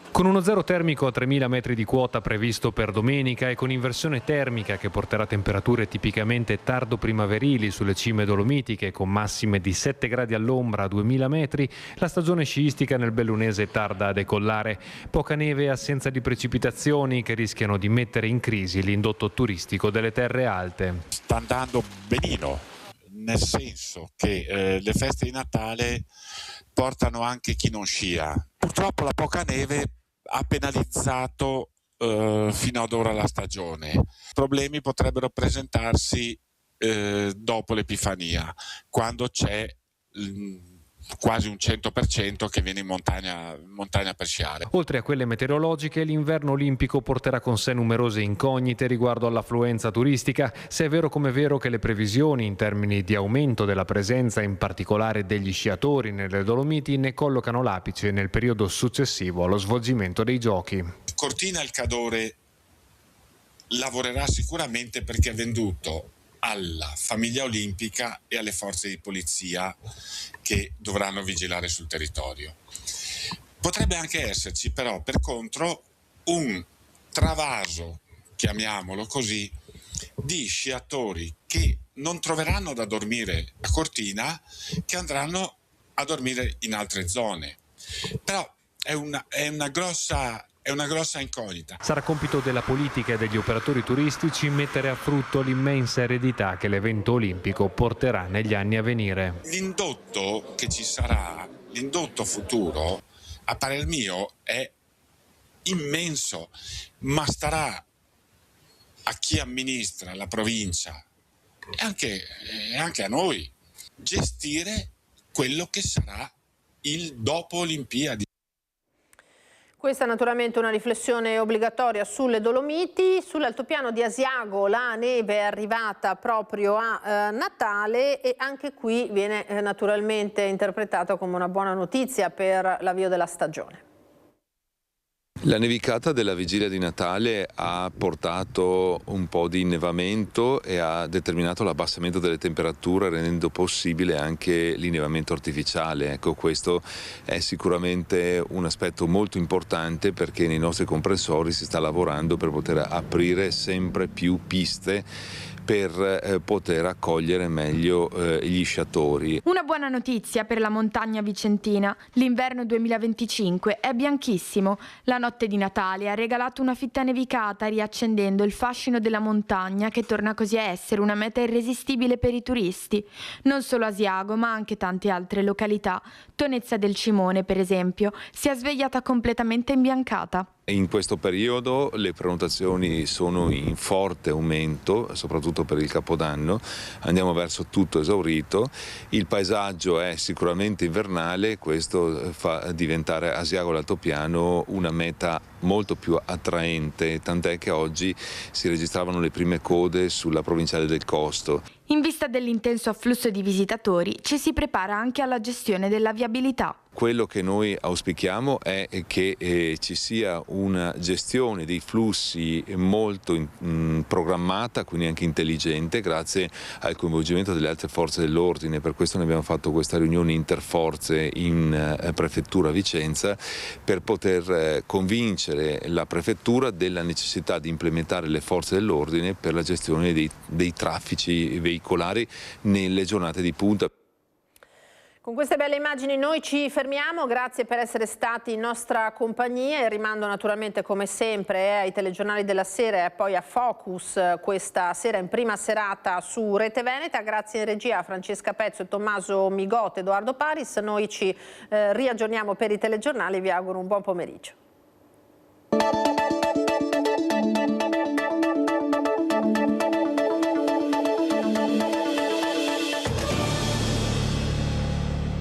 Con uno zero termico a 3.000 metri di quota previsto per domenica e con inversione termica che porterà temperature tipicamente tardo primaverili sulle cime dolomitiche con massime di 7 gradi all'ombra a 2.000 metri, la stagione sciistica nel Bellunese tarda a decollare. Poca neve e assenza di precipitazioni che rischiano di mettere in crisi l'indotto turistico delle terre alte. Sta andando benino, nel senso che le feste di Natale portano anche chi non scia. Purtroppo la poca neve ha penalizzato fino ad ora la stagione. Problemi potrebbero presentarsi dopo l'Epifania, quando c'è quasi un 100% che viene in montagna per sciare. Oltre a quelle meteorologiche, l'inverno olimpico porterà con sé numerose incognite riguardo all'affluenza turistica, se è vero come è vero che le previsioni in termini di aumento della presenza, in particolare degli sciatori nelle Dolomiti, ne collocano l'apice nel periodo successivo allo svolgimento dei giochi. Cortina il Cadore lavorerà sicuramente perché è venduto alla famiglia olimpica e alle forze di polizia che dovranno vigilare sul territorio. Potrebbe anche esserci però per contro un travaso, chiamiamolo così, di sciatori che non troveranno da dormire a Cortina, che andranno a dormire in altre zone. Però è una grossa incognita. Sarà compito della politica e degli operatori turistici mettere a frutto l'immensa eredità che l'evento olimpico porterà negli anni a venire. L'indotto che ci sarà, l'indotto futuro, a parer mio, è immenso, ma starà a chi amministra la provincia e anche a noi gestire quello che sarà il dopo Olimpiadi. Questa è naturalmente una riflessione obbligatoria sulle Dolomiti. Sull'altopiano di Asiago la neve è arrivata proprio a Natale e anche qui viene naturalmente interpretata come una buona notizia per l'avvio della stagione. La nevicata della vigilia di Natale ha portato un po' di innevamento e ha determinato l'abbassamento delle temperature, rendendo possibile anche l'innevamento artificiale. Ecco, questo è sicuramente un aspetto molto importante, perché nei nostri comprensori si sta lavorando per poter aprire sempre più piste per poter accogliere meglio gli sciatori. Una buona notizia per la montagna vicentina. L'inverno 2025 è bianchissimo. La notte di Natale ha regalato una fitta nevicata, riaccendendo il fascino della montagna, che torna così a essere una meta irresistibile per i turisti. Non solo Asiago, ma anche tante altre località. Tonezza del Cimone, per esempio, si è svegliata completamente imbiancata. In questo periodo le prenotazioni sono in forte aumento, soprattutto per il Capodanno. Andiamo verso tutto esaurito. Il paesaggio è sicuramente invernale, questo fa diventare Asiago l'Altopiano una meta molto più attraente, tant'è che oggi si registravano le prime code sulla provinciale del Costo. In vista dell'intenso afflusso di visitatori, ci si prepara anche alla gestione della viabilità. Quello che noi auspichiamo è che ci sia una gestione dei flussi molto programmata, quindi anche intelligente, grazie al coinvolgimento delle altre forze dell'ordine. Per questo ne abbiamo fatto questa riunione interforze in Prefettura Vicenza, per poter convincere convincere la prefettura della necessità di implementare le forze dell'ordine per la gestione dei traffici veicolari nelle giornate di punta. Con queste belle immagini noi ci fermiamo, grazie per essere stati in nostra compagnia e rimando naturalmente come sempre ai telegiornali della sera e poi a Focus questa sera in prima serata su Rete Veneta. Grazie in regia a Francesca Pezzo e Tommaso Migote, Edoardo Paris. Noi ci riaggiorniamo per i telegiornali, vi auguro un buon pomeriggio.